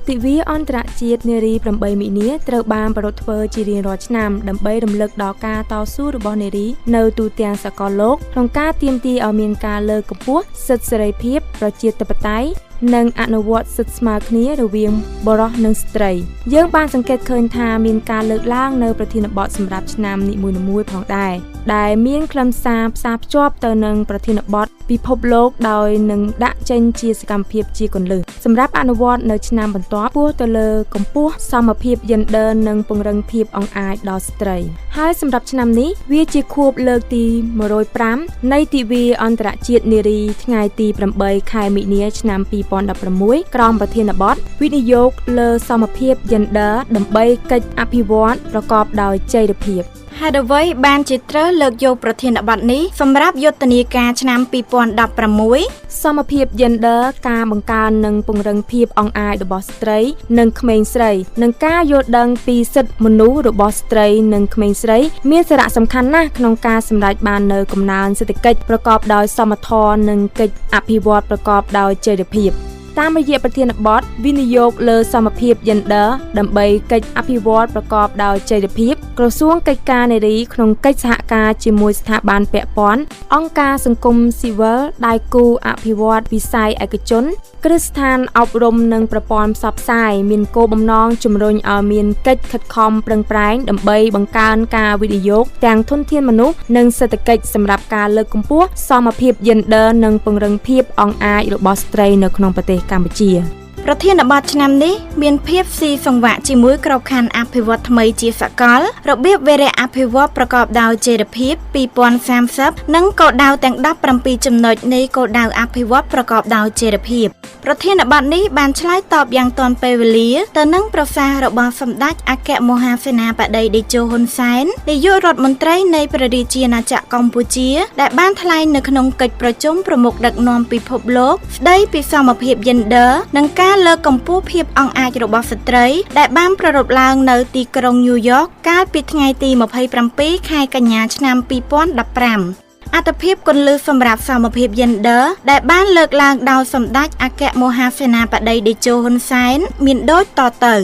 ទិវាអន្តរជាតិនារី8មីនាត្រូវបានប្រារព្ធធ្វើជារៀងរាល់ឆ្នាំដើម្បីរំលឹកដល់ការតស៊ូរបស់នារីនៅទូទាំងសកលលោកក្នុងការទាមទារឲ្យមានការលើកកម្ពស់សិទ្ធិសេរីភាពប្រជាធិបតេយ្យនិងអនុវត្តសិទ្ធិស្មើគ្នារវាងបុរសនិងស្ត្រីយើងបានសង្កេតឃើញថាមានការលើកឡើងនៅប្រធានបទសម្រាប់ឆ្នាំនីមួយៗផងដែរដែលមានខ្លឹមសារផ្សារភ្ជាប់ទៅនឹងប្រធានបទពិភពលោកដោយនឹងដាក់ចេញជាសកម្មភាពជាគន្លឹះសម្រាប់អនុវត្តនៅឆ្នាំបន្ទាប់ពោះទៅលើកម្ពស់សមភាព gender និងពង្រឹងភាពអង្អាចដល់ស្ត្រីហើយសម្រាប់ឆ្នាំនេះវាជាខួបលើកទី105នៃទិវាអន្តរជាតិនារីថ្ងៃទី8ខែមិនិនាឆ្នាំ2016ក្រោមប្រធានបទវិនិយោគលើសមភាព gender ដើម្បីកិច្ចអភិវឌ្ឍប្រកបដោយចីរភាពហេតុអ្វីបានជាត្រូវលើកយកប្រធានបទនេះសម្រាប់យុទ្ធនាការឆ្នាំ2016សមភាព gender ការបង្កើននិងពង្រឹងភាពអង្អាចរបស់ស្ត្រីនិងក្មេងស្រីនិងការយល់ដឹងពីសិទ្ធិមនុស្សរបស់ស្ត្រីនិងក្មេងស្រីមានសារៈសំខាន់ណាស់ក្នុងការសម្រេចបាននូវកំណើនសេដ្ឋកិច្ចប្រកបដោយសមធម៌និងកិច្ចអភិវឌ្ឍប្រកបដោយចីរភាពតាមរយៈប្រធានបទវិនិយោគលើសមភាព gender ដើម្បីកិច្ចអភិវឌ្ឍប្រកបដោយចីរភាពក្រសួងកិច្ចការនារីក្នុងកិច្ចសហការជាមួយស្ថាប័នពាក់ព័ន្ធអង្គការសង្គមស៊ីវិលដៃគូអភិវឌ្ឍវិស័យឯកជនគ្រឹះស្ថានអប់រំនិងប្រព័ន្ធផ្សព្វផ្សាយមានគោលបំណងជំរុញឲ្យមានកិច្ចខិតខំប្រឹងប្រែងដើម្បីបង្កើនការវិនិយោគទាំងធនធានមនុស្សនិងសេដ្ឋកិច្ចសម្រាប់ការលើកកម្ពស់សមភាព gender និងពង្រឹងភាពអង្អាចរបស់ស្ត្រីនៅក្នុងប្រទេសកម្ពុជាប្រធានបទឆ្នាំនេះមានភាពស៊ីសង្វាក់ជាមួយក្របខ័ណ្ឌអភិវឌ្ឍថ្មីជាសកលរបៀបវារៈអភិវឌ្ឍប្រកបដោយចីរភាព2030និងគោលដៅទាំង17ចំណុចនៃគោលដៅអភិវឌ្ឍប្រកបដោយចីរភាពប្រធានបទនេះបានឆ្លើយតបយ៉ាងទាន់ពេលវេលាទៅនឹងប្រសាសន៍របស់សម្ដេចអគ្គមហាសេនាបតីតេជោហ៊ុនសែននាយករដ្ឋមន្ត្រីនៃព្រះរាជាណាចក្រកម្ពុជាដែលបានថ្លែងនៅក្នុងកិច្ចប្រជុំប្រមុខដឹកនាំពិភពលោកស្ដីពីសមភាព gender និងការលើកកម្ពស់ភាពអង្អាចរបស់ស្ត្រីដែលបានប្រារព្ធឡើងនៅទីក្រុងញូវយ៉កកាលពីថ្ងៃទី27ខែកញ្ញាឆ្នាំ2015អត្ថភាពគន្លឹះសម្រាប់សមភាព gender ដែលបានលើកឡើងដោយសម្ដេចអគ្គមហាសេនាបតីតេជោហ៊ុនសែនមានដូចតទៅ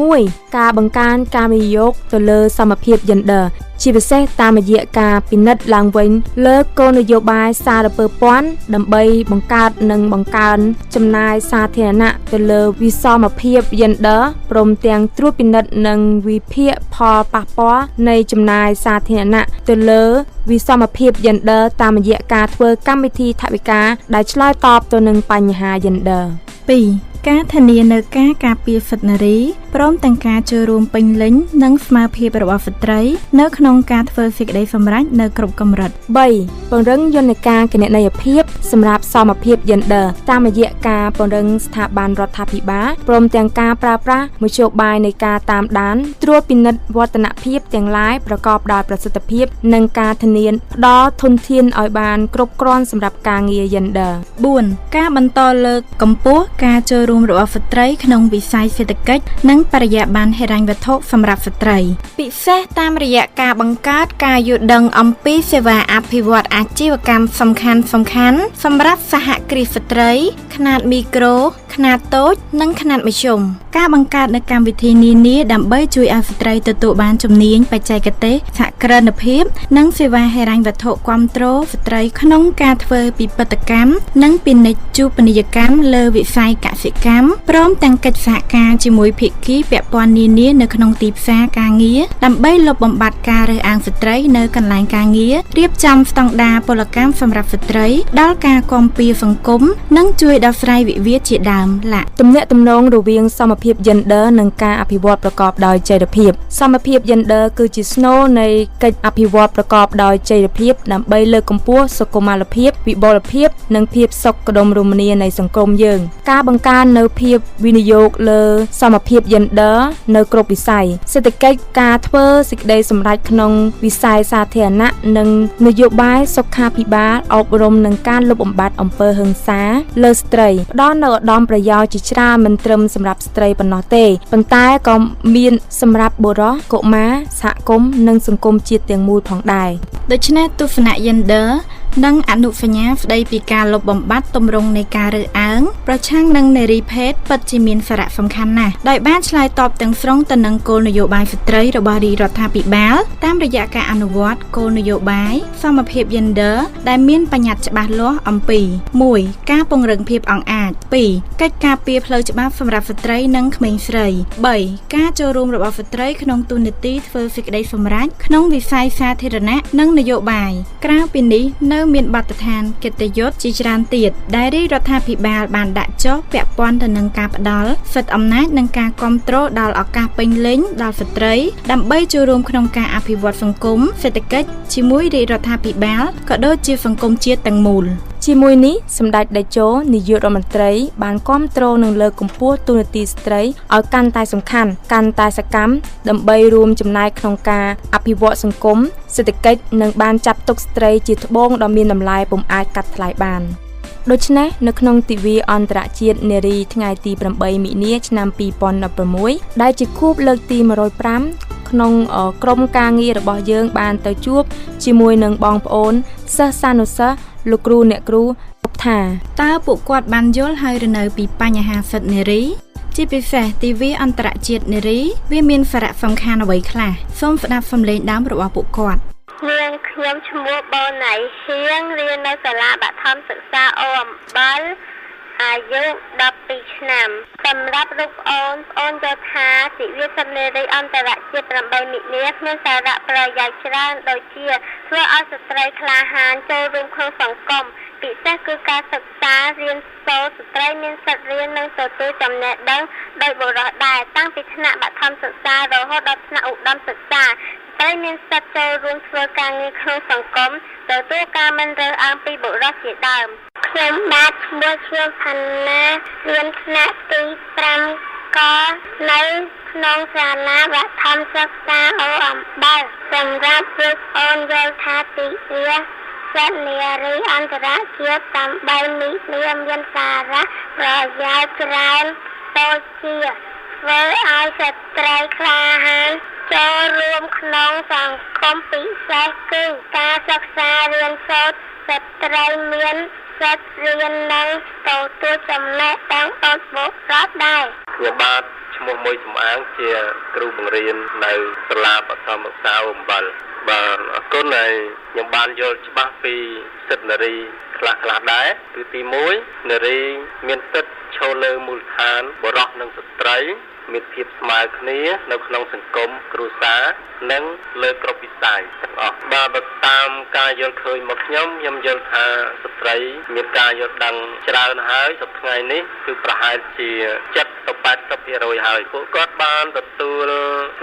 1. ការបង្កើនការវិនិយោគទៅលើសមភាព gender ជាពិសេសតាមរយៈការពិនិត្យឡើងវិញលើគោលនយោបាយសារពើព័ន្ធដើម្បីបង្កើតនិងបង្កើនចំណាយសាធារណៈទៅលើវិសមភាព gender ព្រមទាំងត្រួតពិនិត្យនិងវិភាគផលប៉ះពាល់នៃចំណាយសាធារណៈទៅលើវិសមភាព gender តាមរយៈការធ្វើកម្មវិធីថវិកាដែលឆ្លើយតបទៅនឹងបញ្ហា gender 2. ការធានានៅការការពារសិទ្ធិនារីព្រមទាំងការចូលរួមពេញលេញនិងស្មារតីរបស់ស្ត្រីនៅក្នុងការធ្វើសេចក្តីសម្រេចនៅគ្រប់កម្រិត 3. ពង្រឹងយន្តការគណនេយ្យភាពសម្រាប់សមភាព gender តាមរយៈការពង្រឹងស្ថាប័នរដ្ឋាភិបាលព្រមទាំងការប្រើប្រាស់មធ្យោបាយនៃការតាមដានត្រួតពិនិត្យវឌ្ឍនភាពទាំងឡាយប្រកបដោយប្រសិទ្ធភាពនិងការធានាផ្ដល់ធនធានឲ្យបានគ្រប់គ្រាន់សម្រាប់ការងារ gender 4. ការបន្តលើកកម្ពស់ការចូលរួមរបស់ស្ត្រីក្នុងវិស័យសេដ្ឋកិច្ចនិងបរិយាបន្នហិរញ្ញវត្ថុសម្រាប់ស្ត្រីពិសេសតាមរយៈការបង្កើតការយល់ដឹងអំពីសេវាអភិវឌ្ឍអាជីវកម្មសំខាន់សម្រាប់សហគ្រាសស្ត្រីខ្នាតមីក្រូខ្នាតតូចនិងខ្នាតមធ្យមការបង្កើតនូវកម្មវិធីនានាដើម្បីជួយឲ្យស្ត្រីទទួលបានជំនាញបច្ចេកទេសសហគ្រិនភាពនិងសេវាហិរញ្ញវត្ថុគាំទ្រស្ត្រីក្នុងការធ្វើពិពិធកម្មនិងពាណិជ្ជនីយកម្មលើវិស័យកសិកម្មព្រមទាំងកិច្ចសហការជាមួយភាគីពាក់ព័ន្ធនានានៅក្នុងទីផ្សារការងារដើម្បីលុបបំបាត់ការរើសអើងស្ត្រីនៅកន្លែងការងាររៀបចំស្តង់ដារពលកម្មសម្រាប់ស្ត្រីដល់ការគាំពៀសង្គមនិងជួយដោះស្រាយវិវាទជាដើមទំនាក់ទំនងរវាងសមភាព gender និងការអភិវឌ្ឍប្រកបដោយចីរភាពសមភាព gender គឺជាស្នូលនៃកិច្ចអភិវឌ្ឍប្រកបដោយចីរភាពដើម្បីលើកកម្ពស់សុខុមាលភាពវិបុលភាពនិងភាពសុខដុមរមនានៃសង្គមយើងការបង្កើននូវភាពវិនិយោគលើសមភាព gender នៅគ្រប់វិស័យសេដ្ឋកិច្ចការធ្វើសេចក្តីសម្រេចក្នុងវិស័យសាធារណៈនិងនយោបាយសុខាភិបាលអប់រំនិងការលុបបំបាត់អំពើហិង្សាលើស្ត្រីផ្ដល់នូវឧត្តមប្រយោជន៍ជាច្រើនមិនត្រឹមសម្រាប់ស្ត្រីប៉ុណ្ណោះទេប៉ុន្តែក៏មានសម្រាប់បុរសកុមារសហគមន៍និងសង្គមជាតិទាំងមូលផងដែរដូច្នេះទស្សនៈ gender និងអនុសញ្ញាស្ដីពីការលុបបំបាត់ទម្រង់នៃការរើសអើងប្រឆាំងនឹងនារីភេទពិតជាមានសារៈសំខាន់ណាស់ដោយបានឆ្លើយតបទាំងស្រុងទៅនឹងគោលនយោបាយស្ត្រីរបស់រាជរដ្ឋាភិបាលតាមរយៈការអនុវត្តគោលនយោបាយសមភាព Gender ដែលមានបញ្ញត្តិច្បាស់លាស់អំពី 1. ការពង្រឹងភាពអង្អាច 2. កិច្ចការពារផ្លូវច្បាប់សម្រាប់ស្ត្រីនិងក្មេងស្រី 3. ការចូលរួមរបស់ស្ត្រីក្នុងទូនាទីធ្វើសេចក្តីសម្រេចក្នុងវិស័យសាធារណៈនិងនយោបាយក្រៅពីនេះនៅមានបទដ្ឋានកិត្តិយសជាច្រើនទៀតដែលរាជរដ្ឋាភិបាលបានដាក់ចុះពាក់ព័ន្ធទៅនឹងការផ្ដល់សិទ្ធិអំណាចនិងការគាំទ្រដល់ឱកាសពេញលេញដល់ស្ត្រីដើម្បីចូលរួមក្នុងការអភិវឌ្ឍសង្គមសេដ្ឋកិច្ចជាមួយរាជរដ្ឋាភិបាលក៏ដូចជាសង្គមជាតិទាំងមូលជាមួយនេះសម្ដេចតេជោនាយករដ្ឋមន្ត្រីបានគាំទ្រនិងលើកកម្ពស់ទូនាទីស្ត្រីឲ្យកាន់តែសំខាន់កាន់តែសកម្មដើម្បីរួមចំណែកក្នុងការអភិវឌ្ឍសង្គមសេដ្ឋកិច្ចនិងបានចាត់ទុកស្ត្រីជាត្បូងដ៏មានតម្លៃពុំអាចកាត់ថ្លៃបានដូច្នេះនៅក្នុងទិវាអន្តរជាតិនារីថ្ងៃទី8មិនិនាឆ្នាំ2016ដែលជាខួបលើកទី105ក្នុងក្រុមការងាររបស់យើងបានទៅជួបជាមួយនឹងបងប្អូនសិស្សានុសិស្សលោកគ្រូអ្នកគ្រូថាតើពួកគាត់បានយល់ហើយឬនៅពីបញ្ហាសិទ្ធិនារីជាពិសេសទិវាអន្តរជាតិនារីវាមានសារៈសំខាន់អ្វីខ្លះសូមស្ដាប់សំឡេងដើមរបស់ពួកគាត់នាងខ្ញុំឈ្មោះបូណៃហៀងរៀននៅសាលាបឋមសិក្សាអូអំបលអាយុ12ឆ្នាំសម្រាប់លោកអូនយល់ថាទិវាសិទ្ធិនារីអន្តរជាតិ8មិនិនាមានសារៈប្រយោជន៍ច្រើនដូចជាធ្វើឲ្យស្ត្រីក្លាហានចូលរួមក្នុងសង្គមពិសេសគឺការសិក្សារៀនសូត្រស្ត្រីមានសិទ្ធិរៀននិងទទួលចំណេះដឹងដោយបុរសដែរតាំងពីថ្នាក់បឋមសិក្សារហូតដល់ថ្នាក់ឧត្តមសិក្សាស្ត្រីមានសិទ្ធិចូលរួមធ្វើការងារក្នុងសង្គមទទួលការមិនរើសអើងពីបុរសជាដើមខ្ញុំបាទឈ្មោះឈឿនផាន់ណារៀនថ្នាក់ទី5កនៅក្នុងសាលាបឋមសិក្សាអូអំបលសម្រាប់លោកអូនយល់ថាទីវាសិទ្ធិនារីអន្តរជាតិ8មិនិនាមានសារៈប្រយោជន៍ច្រើនដូចជាធ្វើឲ្យស្ត្រីក្លាហានចូលរួមក្នុងសង្គមពិសេសគឺការសិក្សារៀនសូត្រស្ត្រីមានសិទ្ធិរៀននិងទទួលចំណេះដឹងដូចបុរសដែរខ្ញុំបាទឈ្មោះមួយសំអាងជាគ្រូបង្រៀននៅសាលាបឋមសិក្សាអំបលបាទអរគុណហើយខ្ញុំបានយល់ច្បាស់ពីសិទ្ធិនារីខ្លះដែរគឺទី1នារីមានសិទ្ធិឈរលើមូលដ្ឋានបុរសនិងស្ត្រីមានភាពស្មើគ្នានៅក្នុងសង្គមគ្រួសារនិងលើគ្រប់វិស័យទាំងអស់បាទតាមការយល់ឃើញមកខ្ញុំយល់ថាស្ត្រីមានការយល់ដឹងច្រើនហើយសប្តាហ៍ថ្ងៃនេះគឺប្រហែលជា70ទៅ80%ហើយពួកគាត់បានទទួល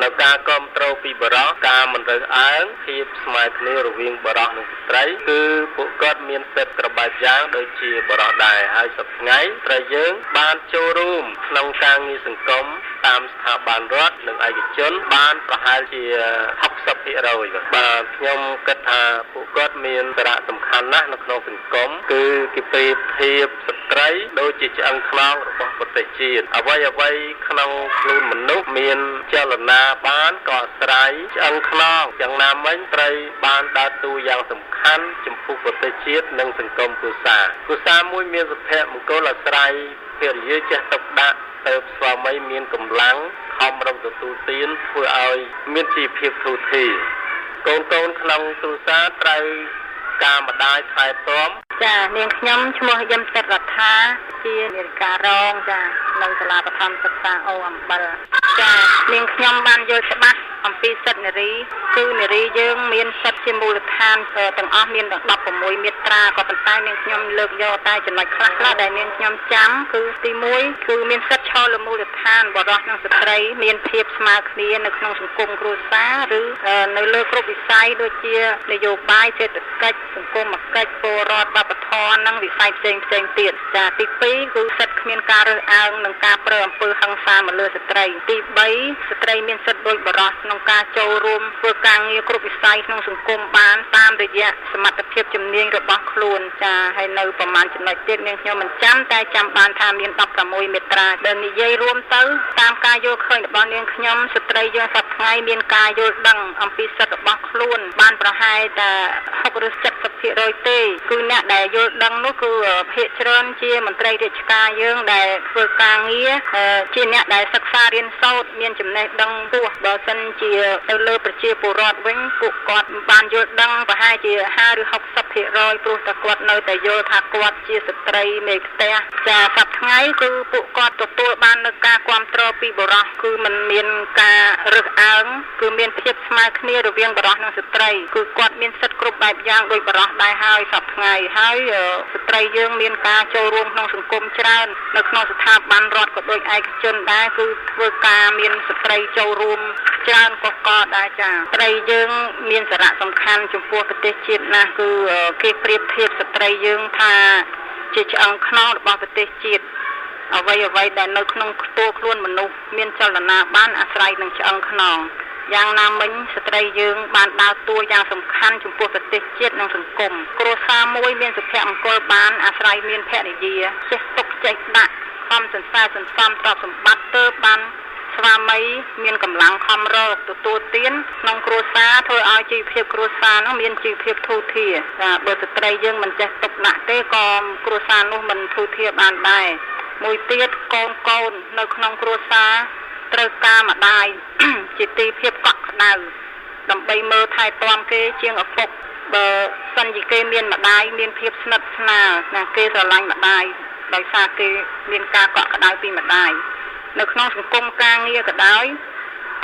នៅការគ្រប់គ្រងពីបរិយាការមិនរើសអើងភាពស្មើគ្នារវាងបរិយានិងស្ត្រីគឺពួកគាត់មានសិទ្ធិគ្រប់បែបយ៉ាងដូចជាបរិយាដែរហើយសប្តាហ៍ថ្ងៃស្ត្រីយើងបានចូលរួមក្នុងការងារសង្គមតាមស្ថាប័នរដ្ឋនិងឯកជនបានប្រហែលជា60% បាទខ្ញុំគិតថាពួកគាត់មានសារៈសំខាន់ណាស់នៅក្នុងសង្គមគឺគេប្រៀបធៀបស្ត្រីដូចជាឆ្អឹងខ្នងរបស់ប្រទេសជាតិអ្វីក្នុងខ្លួនមនុស្សមានចលនាបានក៏អាស្រ័យឆ្អឹងខ្នងយ៉ាងណាមិញត្រីបានដើរតួយ៉ាងសំខាន់ចំពោះប្រទេសជាតិនិងសង្គមគ្រួសារមួយមានសុភមង្គលអាស្រ័យភរិយាចេះទុកដាក់ទៅស្វាមីមានកម្លាំងខំរំទទួលទានធ្វើឲ្យមានជីវភាពធូរធារកូនក្នុងគ្រួសារត្រូវការម្ដាយថែទាំចានាងខ្ញុំឈ្មោះយឹមចិត្តរដ្ឋាជានាយិការងចានៅសាលាបឋមសិក្សាអូអំបលចានាងខ្ញុំបានយល់ច្បាស់អំពីសិទ្ធិនារីគឺនារីយើងមានសិទ្ធិជាមូលដ្ឋានទាំងអស់មាន16មាត្រាក៏ប៉ុន្តែនាងខ្ញុំលើកយកតែចំណុចខ្លះៗដែលនាងខ្ញុំចាំគឺទី1គឺមានសិទ្ធិឈរលើមូលដ្ឋានបុរសនិងស្ត្រីមានភាពស្មើគ្នានៅក្នុងសង្គមគ្រួសារឬនៅលើគ្រប់វិស័យដូចជានយោបាយសេដ្ឋកិច្ចសង្គមកិច្ចពលរដ្ឋវប្បធម៌និងវិស័យផ្សេងទៀតចាទី2គឺសិទ្ធិគ្មានការរើសអើងនិងការប្រើអំពើហិង្សាមកលើស្ត្រីទី3ស្ត្រីមានសិទ្ធិដូចបុរសក្នុងការចូលរួមធ្វើការងារគ្រប់វិស័យក្នុងសង្គមបានតាមរយៈសមត្ថភាពជំនាញរបស់ខ្លួនចាហើយនៅប្រមាណចំណុចទៀតនាងខ្ញុំមិនចាំតែចាំបានថាមាន16មាត្រាដែលនិយាយរួមទៅតាមការយល់ឃើញរបស់នាងខ្ញុំស្ត្រីយើងសប្តាហ៍ ថ្ងៃមានការយល់ដឹងអំពីសិទ្ធិរបស់ខ្លួនបានប្រហែលតែ60ឬ70%ទេគឺអ្នកដែលយល់ដឹងនោះគឺភាគច្រើនជាមន្ត្រីរាជការយើងដែលធ្វើការងារជាអ្នកដែលសិក្សារៀនសូត្រមានចំណេះដឹងខ្ពស់បើសិនជាទៅលើប្រជាពលរដ្ឋវិញពួកគាត់បានយល់ដឹងប្រហែលជា50ឬ60%ព្រោះតែគាត់នៅតែយល់ថាគាត់ជាស្ត្រីមេផ្ទះចាសប្តាហ៍ថ្ងៃគឺពួកគាត់ទទួលបាននូវការគាំទ្រពីបុរសគឺมันមានការរើសអើងគឺមានភាពស្មើគ្នារវាងបុរសនិងស្ត្រីគឺគាត់មានសិទ្ធិគ្រប់បែបយ៉ាងដោយបុរសដែរហើយសប្តាហ៍ថ្ងៃហើយស្ត្រីយើងមានការចូលរួមក្នុងសង្គមច្រើននៅក្នុងស្ថាប័នរដ្ឋក៏ដូចឯកជនដែរគឺធ្វើការមានស្ត្រីចូលរួមច្រើនកកដែរចាស្ត្រីយើងមានសារៈសំខាន់ចំពោះប្រទេសជាតិណាស់គឺគេប្រៀបធៀបស្ត្រីយើងថាជាឆ្អឹងខ្នងរបស់ប្រទេសជាតិអ្វីដែលនៅក្នុងខ្ទោខ្លួនមនុស្សមានចលនាបានអាស្រ័យនឹងឆ្អឹងខ្នងយ៉ាងណាមិញស្ត្រីយើងបានដើរតួយ៉ាងសំខាន់ចំពោះប្រទេសជាតិនិងសង្គមគ្រួសារមួយមានសុភមង្គលបានអាស្រ័យមានភរិយាចេះទុកចេះដាក់ខំសន្សំទ្រព្យសម្បត្តិទៅបានស្វាមីមានកម្លាំងខំរកទទួលទានក្នុងគ្រួសារធ្វើឲ្យជីវភាពគ្រួសារនោះមានជីវភាពធូរធារតែបើស្ត្រីយើងមិនចេះទុកដាក់ទេក៏គ្រួសារនោះមិនធូរធារបានដែរមួយទៀតកូននៅក្នុងគ្រួសារត្រូវការម្ដាយ ជាទីភាពកក់ក្ដៅដើម្បីមើលថែទាំគេជាងឪពុកបើសិនជាគេមានម្ដាយមានភាពស្និទ្ធស្នាលណាគេស្រឡាញ់ម្ដាយដោយសារគេមានការកក់ក្ដៅពីម្ដាយនៅក្នុងសង្គមការងារក៏ដោយ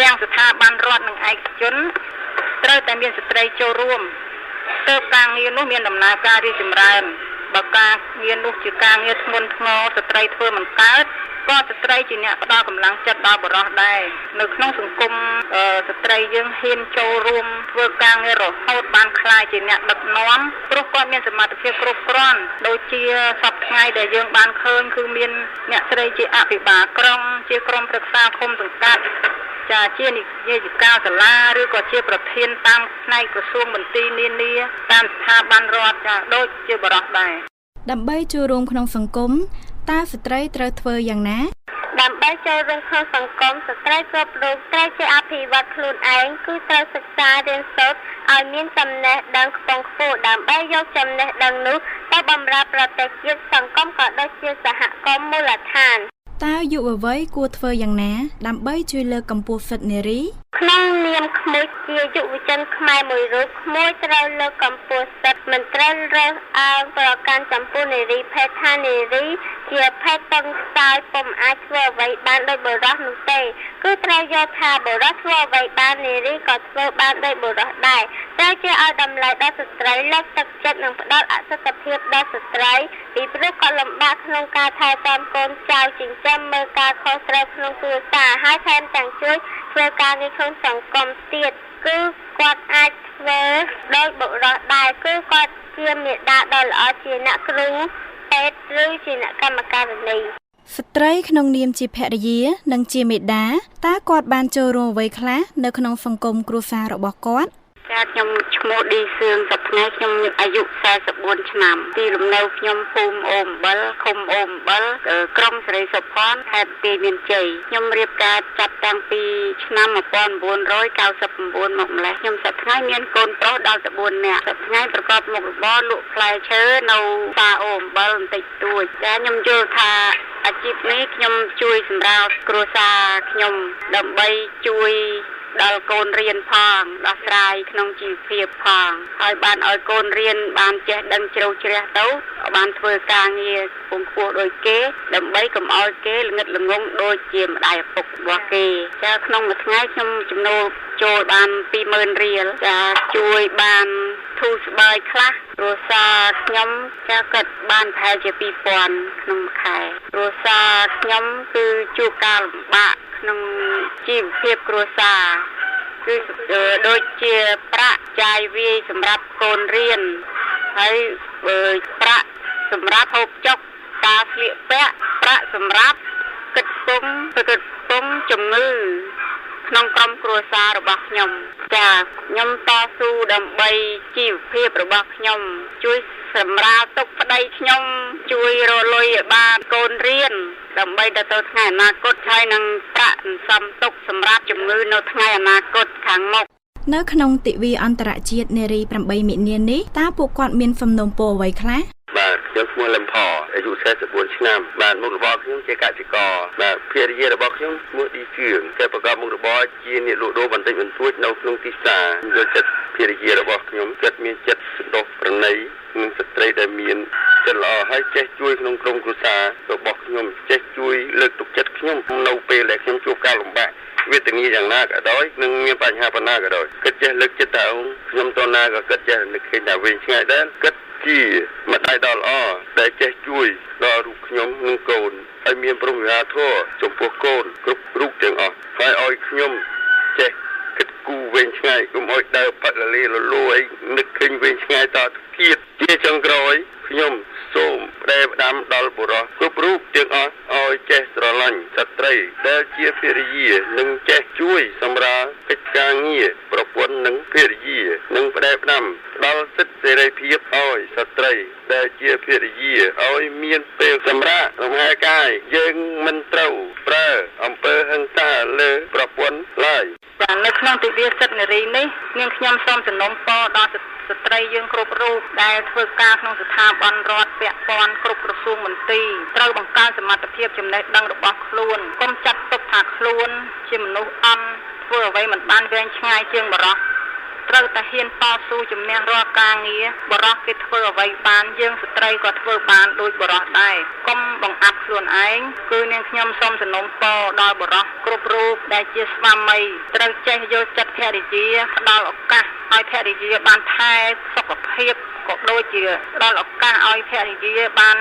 ទាំងស្ថាប័នរដ្ឋនិងឯកជនត្រូវតែមានស្ត្រីចូលរួមទើបការងារនោះមានដំណើរការរីកចម្រើនបើការងារនោះជាការងារធ្ងន់ធ្ងរស្ត្រីធ្វើមិនកើតក៏ស្ត្រីជាអ្នកផ្ដល់កម្លាំងចិត្តដល់បុរសដែរនៅក្នុងសង្គមស្ត្រីយើងហ៊ានចូលរួមធ្វើការងាររហូតបានក្លាយជាអ្នកដឹកនាំព្រោះគាត់មានសមត្ថភាពគ្រប់គ្រាន់ដូចជាសប្តាហ៍ថ្ងៃដែលយើងបានឃើញគឺមានអ្នកស្រីជាអភិបាលក្រុងជាក្រុមប្រឹក្សាឃុំសង្កាត់ចាជានាយិកាសាលាឬក៏ជាប្រធានតាមផ្នែកក្រសួងមន្ទីរនានាតាមស្ថាប័នរដ្ឋចាដូចជាបរិសុទ្ធដែរដើម្បីចូលរួមក្នុងសង្គមតើស្ត្រីត្រូវធ្វើយ៉ាងណាដើម្បីចូលរួមក្នុងសង្គមស្ត្រីគ្រប់រូបត្រូវជាអភិវឌ្ឍខ្លួនឯងគឺត្រូវសិក្សារៀនសូត្រឲ្យមានចំណេះដឹងខ្ពង់ខ្ពស់ដើម្បីយកចំណេះដឹងនោះទៅបម្រើប្រទេសជាតិសង្គមក៏ដូចជាសហគមន៍មូលដ្ឋានតើយុវវ័យគួរធ្វើយ៉ាងណាដើម្បីជួយលើកកម្ពស់សិទ្ធិនារីក្នុងនាមក្មួយជាយុវជនខ្មែរមួយរូបក្មួយត្រូវលើកកម្ពស់សិទ្ធិមិនត្រូវរើសអើងប្រកាន់ចំពោះនារីភេទថានារីជាភេទតឹងខ្សោយពុំអាចធ្វើអ្វីបានដោយបុរសនោះទេគឺត្រូវយកថាបុរសធ្វើអ្វីបាននារីក៏ធ្វើបានដោយបុរសដែរត្រូវជាឲ្យតម្លៃដល់ស្ត្រីលើកទឹកចិត្តនិងផ្ដល់អសិទ្ធភាពដល់ស្ត្រីពីព្រោះគាត់លំបាកក្នុងការថែទាំកូនចៅចិញ្ចឹមមើលការខុសត្រូវក្នុងគ្រួសារហើយថែមទាំងជួយធ្វើការងារក្នុងសង្គមទៀតគឺគាត់អាចធ្វើដោយបុរសដែរគឺគាត់ជាមេដាដ៏ល្អជាអ្នកគ្រូពេទ្យឬជាអ្នកកម្មការិនីស្ត្រីក្នុងនាមជាភរិយានិងជាមេដាតើគាត់បានចូលរួមអ្វីខ្លះនៅក្នុងសង្គមគ្រួសាររបស់គាត់ចាខ្ញុំឈ្មោះឌីសឿងសប្តាហ៍ខ្ញុំអាយុ44ឆ្នាំទីលំនៅខ្ញុំភូមិអូមបិលឃុំអូមបិលក្រុងសេរីសុផាន់ខេត្តបន្ទាយមានជ័យខ្ញុំរៀបការចាប់តាំងពីឆ្នាំ1999មកម្លេះខ្ញុំសប្តាហ៍មានកូនប្រុសដល់ទៅ4នាក់សប្តាហ៍ប្រកបមុខរបរលក់ផ្លែឈើនៅផ្សារអូមបិលបន្តិចតួចតែខ្ញុំយល់ថាអាជីពនេះខ្ញុំជួយសម្រាប់គ្រួសារខ្ញុំដើម្បីជួយដល់កូនរៀនផងដោះស្រាយក្នុងជីវភាពផងហើយបានឲ្យកូនរៀនបានចេះដឹងជ្រៅជ្រះទៅបានធ្វើការងារខ្ពង់ខ្ពស់ដូចគេដើម្បីកុំឲ្យគេល្ងិតល្ងងដូចជាម្ដាយឪពុករបស់គេចាក្នុងមួយថ្ងៃខ្ញុំចំណូលចូលបាន20000រៀលចាជួយបានធូរស្បើយខ្លះគ្រួសារខ្ញុំចាគិតបានប្រហែលជា2000ក្នុងមួយខែគ្រួសារខ្ញុំគឺជួបការលំបាកក្នុងជីវភាពគ្រួសារគឺដូចជាប្រាក់ចាយវាយសម្រាប់កូនរៀនហើយប្រាក់សម្រាប់ហូបចុកការស្លៀកពាក់ប្រាក់សម្រាប់គិតពងជំងឺក្នុងក្រុមគ្រួសាររបស់ខ្ញុំចាខ្ញុំតស៊ូដើម្បីជីវភាពរបស់ខ្ញុំជួយសម្រាលទុកប្តីខ្ញុំជួយរលុយឲ្យបានកូនរៀនដើម្បីទៅថ្ងៃអនាគតហើយនឹងប្រាក់ ដាក់សន្សំទុកសម្រាប់ជំងឺនៅថ្ងៃអនាគតខាងមុខនៅក្នុងទិវាអន្តរជាតិនារី8មិនិនានេះតើពួកគាត់មានសំណូមពរអ្វីខ្លះបាទខ្ញុំឈ្មោះលឹមផអាយុ44ឆ្នាំបាទមុខរបរខ្ញុំជាកសិករបាទភារយារបស់ខ្ញុំឈ្មោះឌីជឿងតែប្រកបមុខរបរជាអ្នកលក់ដូរបន្តិចបន្តួចនៅក្នុងទីផ្សារយកចិត្តភារយារបស់ខ្ញុំចិត្តមានចិត្តសន្តោសប្រណីនិងស្ត្រីដែលមានចិត្តល្អហើយចេះជួយក្នុងក្រុមគ្រួសាររបស់ខ្ញុំចេះជួយលើកទឹកចិត្តខ្ញុំនៅពេលដែលខ្ញុំជួបការលំបាកវេទនាយ៉ាងណាក៏ដោយនឹងមានបញ្ហាបណ្ណាក៏ដោយគិតចេះលើកចិត្តទៅខ្ញុំតណាក៏គិតចេះនឹកឃើញថាវិញឆ្ងាយដែរគិតជាម្ដាយដ៏ល្អដែលចេះជួយដល់រូបខ្ញុំនិងកូនហើយមានព្រមវិហារធម៌ចំពោះកូនគ្រប់រូបទាំងអស់ហើយឲ្យខ្ញុំចេះគិតគូរវែងឆ្ងាយកុំឲ្យដើរប៉ាត់លលាលលួយនឹកឃើញវែងឆ្ងាយតទៅទៀតជាចុងក្រោយខ្ញុំសូមផ្ដែផ្ដាំដល់បុរសគ្រប់រូបទាំងអស់ឲ្យចេះស្រឡាញ់ស្ត្រីដែលជាភរិយានិងចេះជួយសម្រាលកិច្ចការងារប្រពន្ធនិងភរិយានិងផ្ដែផ្ដាំដល់សិទ្ធិសេរីភាពឲ្យស្ត្រីដែលជាភរិយាឲ្យមានពេលសម្រាប់លំហែកាយយើងមិនត្រូវប្រើអំពើហិង្សាលើប្រពន្ធឡើយនៅក្នុងទិវាសិទ្ធិនារីនេះនាងខ្ញុំសូមសំណូមពរដល់ស្ត្រីយើងគ្រប់រូបដែលធ្វើការក្នុងស្ថាប័នរដ្ឋពាក់ព័ន្ធគ្រប់ក្រសួងមន្ទីរត្រូវបង្កើនសមត្ថភាពចំណេះដឹងរបស់ខ្លួនកុំចាត់ទុកថាខ្លួនជាមនុស្សអន់ធ្វើអ្វីមិនបានវែងឆ្ងាយជាងបរិសុទ្ធត្រូវតែហ៊ានតស៊ូជំនះរាល់ការងារបរិសុទ្ធគេធ្វើអ្វីបានយើងស្ត្រីក៏ធ្វើបានដូចបរិសុទ្ធដែរកុំបង្អាប់ខ្លួនឯងគឺនាងខ្ញុំសូមសំណូមពរដល់បរិសុទ្ធគ្រប់រូបដែលជាស្វាមីត្រូវចេះយកចិត្តភរិយាផ្ដល់ឱកាសឲ្យភរិយាបានថែសុខភាពក៏ដូចជាផ្ដល់ឱកាសឲ្យភរិយាបាន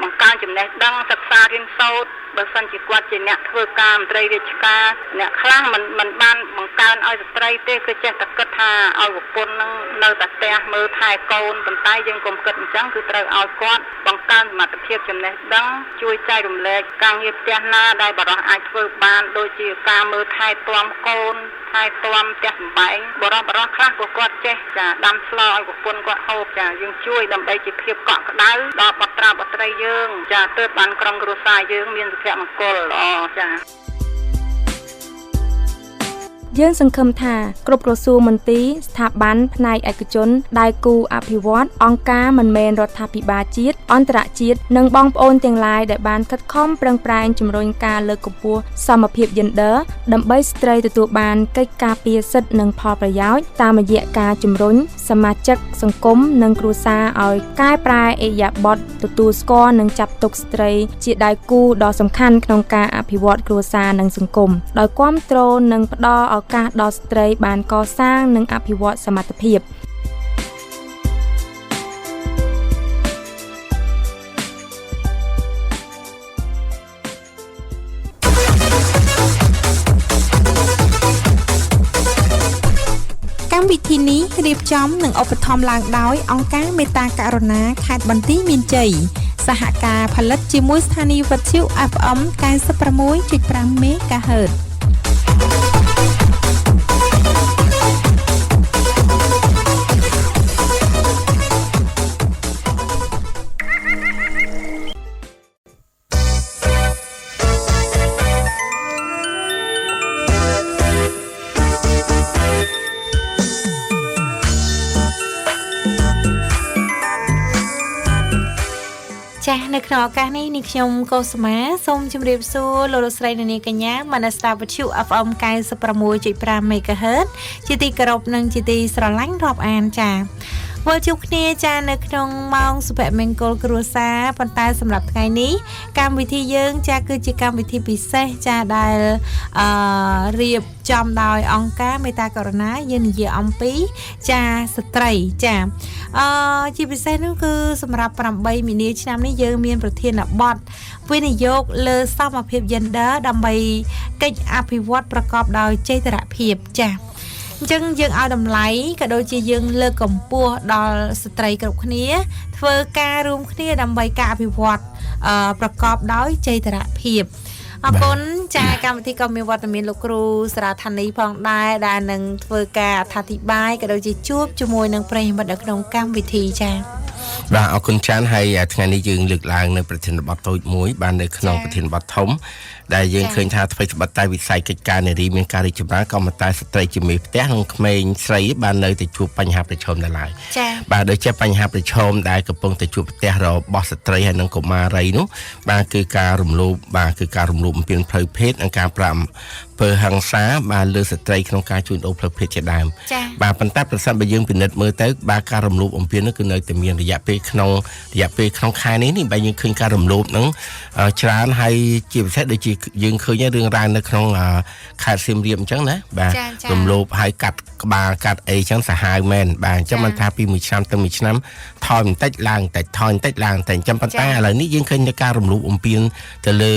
បង្កើនចំណេះដឹងសិក្សារៀនសូត្របើសិនជាគាត់ជាអ្នកធ្វើការមន្ត្រីរាជការអ្នកខ្លះមិនបានបង្កើនឲ្យស្ត្រីទេគឺចេះតែគិតថាឲ្យប្រពន្ធនឹងនៅតែផ្ទះមើលថែកូនប៉ុន្តែយើងកុំគិតអញ្ចឹងគឺត្រូវឲ្យគាត់បង្កើនសមត្ថភាពចំណេះដឹងជួយចែករំលែកការងារផ្ទះណាដែលបរិសុទ្ធអាចធ្វើបានដូចជាការមើលថែទាំកូនថែទាំផ្ទះសម្បែងបរិសុទ្ធខ្លះពួកគាត់ចេះចាដាំស្លឲ្យប្រពន្ធគាត់ហូបចាយើងជួយដើម្បីជាភាពកក់ក្ដៅដល់បត្រាបត្រីយើងចាទើបបានក្រុមគ្រួសារយើងមានសុភមង្គលល្អចាយើងសង្ឃឹមថាគ្រប់ក្រសួងមន្ទីរស្ថាប័នផ្នែកឯកជនដៃគូអភិវឌ្ឍអង្គការមិនមែនរដ្ឋាភិបាលជាតិអន្តរជាតិនិងបងប្អូនទាំងឡាយដែលបានខិតខំប្រឹងប្រែងជំរុញការលើកកម្ពស់សមភាពយេនឌ័រដើម្បីស្ត្រីទទួលបានកិច្ចការពារសិទ្ធិនិងផលប្រយោជន៍តាមរយៈការជំរុញសមាជិកសង្គមនិងគ្រួសារឲ្យកែប្រែឥរិយាបថទទួលស្គាល់និងចាត់ទុកស្ត្រីជាដៃគូដ៏សំខាន់ក្នុងការអភិវឌ្ឍគ្រួសារនិងសង្គមដោយគាំទ្រនិងផ្ដល់ឱកាសដល់ស្ត្រីបានកសាងនិងអភិវឌ្ឍសមត្ថភាពកម្មវិធីនេះរៀបចំនិងឧបត្ថម្ភឡើងដោយអង្គការមេត្តាករុណាខេត្តបន្ទាយមានជ័យសហការផលិតជាមួយស្ថានីយ៍វិទ្យុ FM 96.5 MHzនៅក្នុងឱកាសនេះនាងខ្ញុំកុសុមាសូមជម្រាបសួរលោកស្រីនាងកញ្ញាមនស្ដាប់វិទ្យុ FM 96.5 MHz ជាទីគោរពនិងជាទីស្រឡាញ់រាប់អានចាវិលជួបគ្នាចានៅក្នុងម៉ោងសុភមង្គលគ្រួសារប៉ុន្តែសម្រាប់ថ្ងៃនេះកម្មវិធីយើងចាគឺជាកម្មវិធីពិសេសចាដែលរៀបចំដោយអង្គការមេត្តាករុណាយើងនិយាយអំពីចាស្ត្រីចាជាពិសេសនោះគឺសម្រាប់8មីនាឆ្នាំនេះយើងមានប្រធានបទវិនិយោគលើសមភាពយេនឌ័រដើម្បីកិច្ចអភិវឌ្ឍប្រកបដោយចីរភាពចាអញ្ចឹងយើងឲ្យតម្លៃក៏ដូចជាយើងលើកកម្ពស់ដល់ស្ត្រីគ្រប់គ្នាធ្វើការរួមគ្នាដើម្បីការអភិវឌ្ឍប្រកបដោយចីរភាពអរគុណចាកម្មវិធីក៏មានវត្តមានលោកគ្រូសារាធានីផងដែរដែលនឹងធ្វើការអធិប្បាយក៏ដូចជាជួបជាមួយនឹងប្រិយមិត្តនៅក្នុងកម្មវិធីចា បាទអរគុណច្រើនហើយថ្ងៃនេះយើងលើកឡើងនៅប្រធានបទតូចមួយបាននៅក្នុងប្រធានបទធំដែលយើងឃើញថាអ្វីត្បិតតែវិស័យកិច្ចការនារីមានការរីកចម្រើនក៏ប៉ុន្តែស្ត្រីជាមេផ្ទះនិងក្មេងស្រីបាននៅតែជួបបញ្ហាប្រឈមនៅឡើយបាទដូចជាបញ្ហាប្រឈមដែលកំពុងតែជួបផ្ទះរបស់ស្ត្រីហើយនិងកុមារីនោះបាទគឺការរំលោភបាទគឺការរំលោភបំពានផ្លូវភេទនិងការប្រាំពើហិង្សាបាទលើស្ត្រីក្នុងការជួញដូរផ្លូវភេទជាដើមបាទប៉ុន្តែប្រសិនបើយើងពិនិត្យមើលទៅបាទការរំលោភបំពាននោះគឺនៅតែមានរយៈពេលក្នុងខែនេះបាទយើងឃើញការរំលោភហ្នឹងច្រើនហើយជាពិសេសដូចជាយើងឃើញរឿងរ៉ាវនៅក្នុងខេត្តសៀមរាបអញ្ចឹងណាបាទរំលោភហើយកាត់ក្បាលកាត់អីអញ្ចឹងសាហាវមែនបាទអញ្ចឹងមិនថាពីមួយឆ្នាំទៅមួយឆ្នាំថយបន្តិចឡើងបន្តិចថយបន្តិចឡើងតែអញ្ចឹងប៉ុន្តែឥឡូវនេះយើងឃើញតែការរំលោភបំពានទៅលើ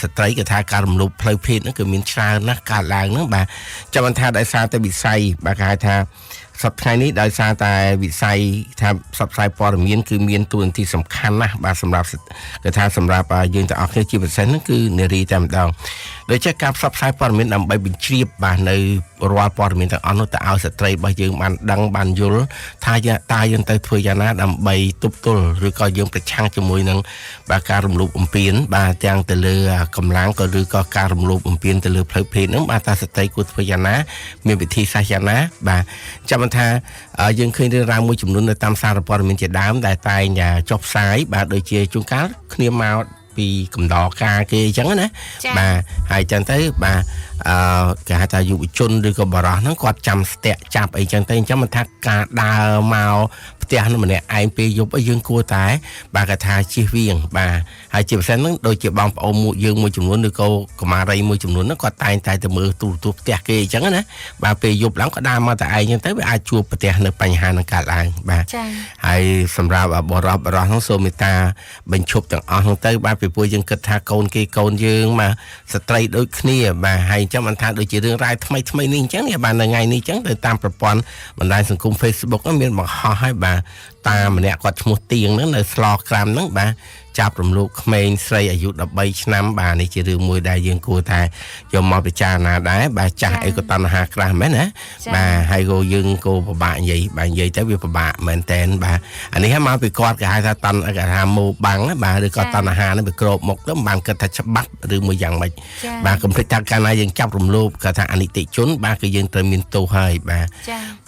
ស្ត្រីគេថាការរំលោភផ្លូវភេទហ្នឹងគឺមានច្រើនណាស់កើតឡើងហ្នឹងបាទចាំមិនថាដោយសារតែវិស័យបាទគេហៅថាសប្តាហ៍នេះដោយសារតែវិស័យថាផ្សព្វផ្សាយព័ត៌មានគឺមានតួនាទីសំខាន់ណាស់បាទសម្រាប់គេថាសម្រាប់យើងទាំងអស់គ្នាជាពិសេសហ្នឹងគឺនារីតែម្ដងដូចជាការផ្សព្វផ្សាយព័ត៌មានដើម្បីបញ្ជ្រាបបាទនៅរាល់ព័ត៌មានទាំងអស់នោះទៅឲ្យស្ត្រីរបស់យើងបានដឹងបានយល់ថាតើយើងទៅធ្វើយ៉ាងណាដើម្បីទប់ទល់ឬក៏យើងប្រឆាំងជាមួយនឹងបាទការរំលោភបំពានបាទទាំងទៅលើកម្លាំងក៏ឬក៏ការរំលោភបំពានទៅលើផ្លូវភេទហ្នឹងបាទតើស្ត្រីគួរធ្វើយ៉ាងណាមានវិធីសាស្ត្រយ៉ាងណាបាទចាំថាយើងឃើញរឿងរ៉ាវមួយចំនួននៅតាមសារព័ត៌មានជាដើមដែលតែងចុះផ្សាយបាទដូចជាជួនកាលគ្នាមកពីកំដរការគេអញ្ចឹងណាបាទហើយអញ្ចឹងទៅបាទគេហៅថាយុវជនឬក៏បរិសុទ្ធហ្នឹងគាត់ចាំស្ទាក់ចាប់អីចឹងទៅអញ្ចឹងមិនថាការដើរមកផ្ទះនោះម្នាក់ឯងពេលយប់អីយើងគួរតែបាទគេថាជិះវៀងបាទហើយជាពិសេសហ្នឹងដូចជាបងប្អូនយើងមួយចំនួនឬក៏កុមារីមួយចំនួនហ្នឹងគាត់តែងតែទៅមើលទូរទស្សន៍ផ្ទះគេអញ្ចឹងណាបាទពេលយប់ឡើងក៏ដើរមកតែឯងអញ្ចឹងទៅវាអាចជួបប្រទះនៅបញ្ហានឹងកើតឡើងបាទហើយសម្រាប់បរិសុទ្ធហ្នឹងសូមមេត្តាបញ្ឈប់ទាំងអស់ហ្នឹងទៅបាទពីព្រោះយើងគិតថាកូនគេកូនយើងបាទស្ត្រីដូចគ្នាបាទហើយអញ្ចឹងមិនថាដូចជារឿងរ៉ាវថ្មីនេះអញ្ចឹងបាទនៅថ្ងៃនេះអញ្ចឹងទៅតាមប្រព័ន្ធបណ្ដាញសង្គម Facebook ហ្នឹងមានបង្ហោះឲ្យបាទតាម្នាក់គាត់ឈ្មោះទៀងហ្នឹងនៅស្លោក្រាមហ្នឹងបាទចាប់រំលោភក្មេងស្រីអាយុ13ឆ្នាំបាទនេះជារឿងមួយដែលយើងគួរតែយកមកពិចារណាដែរបាទចាស់អីក៏តណ្ហាក្រាស់មែនណាបាទហើយក៏យើងក៏ពិបាកនិយាយបាទនិយាយទៅវាពិបាកមែនតែនបាទអានេះមកពីគាត់គេហៅថាគេថាម៉ូបាំងបាទឬក៏តណ្ហានេះវាក្របមុខទៅមិនបានគិតថាច្បាប់ឬមួយយ៉ាងម៉េចបាទកុំភ្លេចថាកាលណាយើងចាប់រំលោភគេថាអនិច្ចជនបាទគឺយើងត្រូវមានទោសហើយបាទ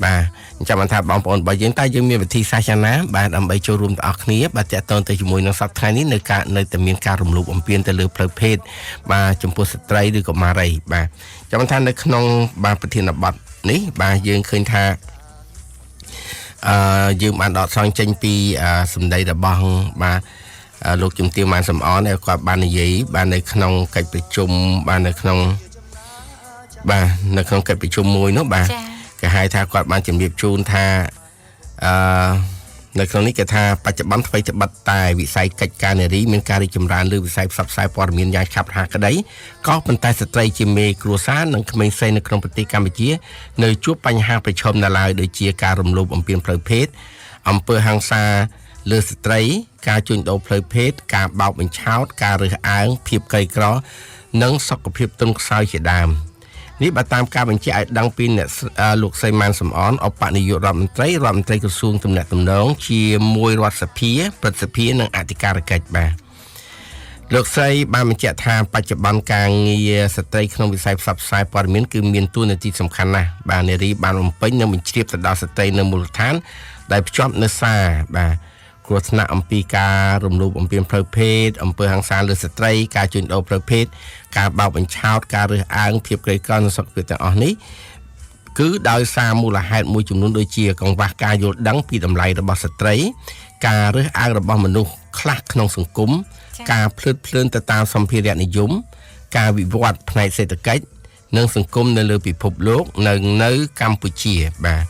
បាទអញ្ចឹងថាបងប្អូនរបស់យើងតែយើងមានវិធីសាស្ត្រយ៉ាងណាបាទដើម្បីចូលរួមទាំងអស់គ្នាបាទតាក់ទងទៅជាមួយនឹងសប្តាហ៍នេះនៅតែមានការរំលោភបំពានទៅលើផ្លូវភេទបាទចំពោះស្ត្រីឬកុមារីបាទចាំថានៅក្នុងបាទប្រធានបទនេះបាទយើងឃើញថាយើងបានដកស្រង់ចេញពីសម្ដីរបស់បាទលោកជំទាវ ម៉ាន សំអនដែលគាត់បាននិយាយបាទនៅក្នុងកិច្ចប្រជុំបាទនៅក្នុងកិច្ចប្រជុំមួយនោះបាទគេហៅថាគាត់បានជម្រាបជូនថានៅក្នុងនេះគេថាបច្ចុប្បន្នអ្វីត្បិតតែវិស័យកិច្ចការនារីមានការរីកចម្រើនលើវិស័យផ្សព្វផ្សាយព័ត៌មានយ៉ាងឆាប់រហ័សក្តីក៏ប៉ុន្តែស្ត្រីជាមេគ្រួសារនិងក្មេងស្រីនៅក្នុងប្រទេសកម្ពុជានៅជួបបញ្ហាប្រឈមនៅឡើយដូចជាការរំលោភបំពានផ្លូវភេទអំពើហិង្សាលើស្ត្រីការជួញដូរផ្លូវភេទការបោកបញ្ឆោតការរើសអើងភាពក្រីក្រនិងសុខភាពទន់ខ្សោយជាដើមនេះបើតាមការបញ្ជាក់ឲ្យដឹងពីអ្នកលោកស្រី ម៉ាន សំអនឧបនាយករដ្ឋមន្ត្រីក្រសួងទំនាក់ទំនងជាមួយរដ្ឋសភាព្រឹទ្ធសភានិងអធិការកិច្ចបាទលោកស្រីបានបញ្ជាក់ថាបច្ចុប្បន្នការងារស្ត្រីក្នុងវិស័យផ្សព្វផ្សាយព័ត៌មានគឺមានតួនាទីសំខាន់ណាស់បាទនារីបានបំពេញនិងបញ្ជ្រាបទៅដល់ស្ត្រីនៅមូលដ្ឋានដែលភ្ជាប់នៅសារបាទគ្រោះថ្នាក់អំពីការរំលោភបំពានផ្លូវភេទអំពើហិង្សាលើស្ត្រីការជួញដូរផ្លូវភេទការបោកបញ្ឆោតការរើសអើងភាពក្រីក្រនិងសុខភាពទាំងអស់នេះគឺដោយសារមូលហេតុមួយចំនួនដូចជាកង្វះការយល់ដឹងពីតម្លៃរបស់ស្ត្រីការរើសអើងរបស់មនុស្សខ្លះក្នុងសង្គមការភ្លើតភ្លើនទៅតាមសម្ភារៈនិយមការវិវត្តផ្នែកសេដ្ឋកិច្ចនិងសង្គមនៅលើពិភពលោកនៅកម្ពុជាបាទ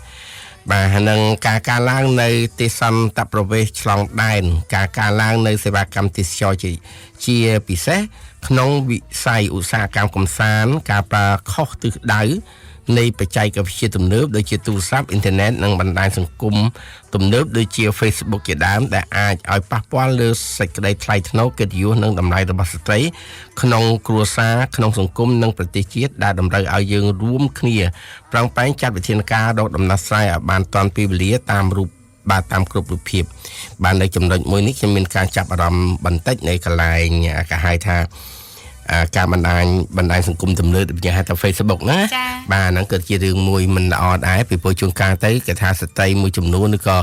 នឹងការកើនឡើងនៅទេសន្តប្រវេសឆ្លងដែនការកើនឡើងនៅសេវាកម្មទេសចរជាពិសេសក្នុងវិស័យឧស្សាហកម្មកំសាន្តការប្រើខុសទិសដៅនៃបច្ចេកវិទ្យាទំនើបដូចជាទូរស័ព្ទអ៊ីនធឺណិតនិងបណ្ដាញសង្គមទំនើបដូចជា Facebook ជាដើមដែលអាចឲ្យប៉ះពាល់លើសេចក្តីថ្លៃថ្នូរកិត្តិយសនិងតម្លៃរបស់ស្ត្រីក្នុងគ្រួសារក្នុងសង្គមនិងប្រទេសជាតិដែលតម្រូវឲ្យយើងរួមគ្នាប្រឹងប្រែងចាត់វិធានការរកដំណោះស្រាយឲ្យបានទាន់ពេលវេលាតាមរូប បាទតាមគ្រប់រូបភាពបាននៅចំណុចមួយនេះខ្ញុំមានការចាប់អារម្មណ៍បន្តិចនៅកន្លែងគេហៅថាការបណ្ដាញសង្គមទំនើបដូចហៅថា Facebook ណាបាទហ្នឹងគឺជារឿងមួយមិនល្អដែរពីព្រោះជួនកាលទៅគេថាស្ត្រីមួយចំនួនឬក៏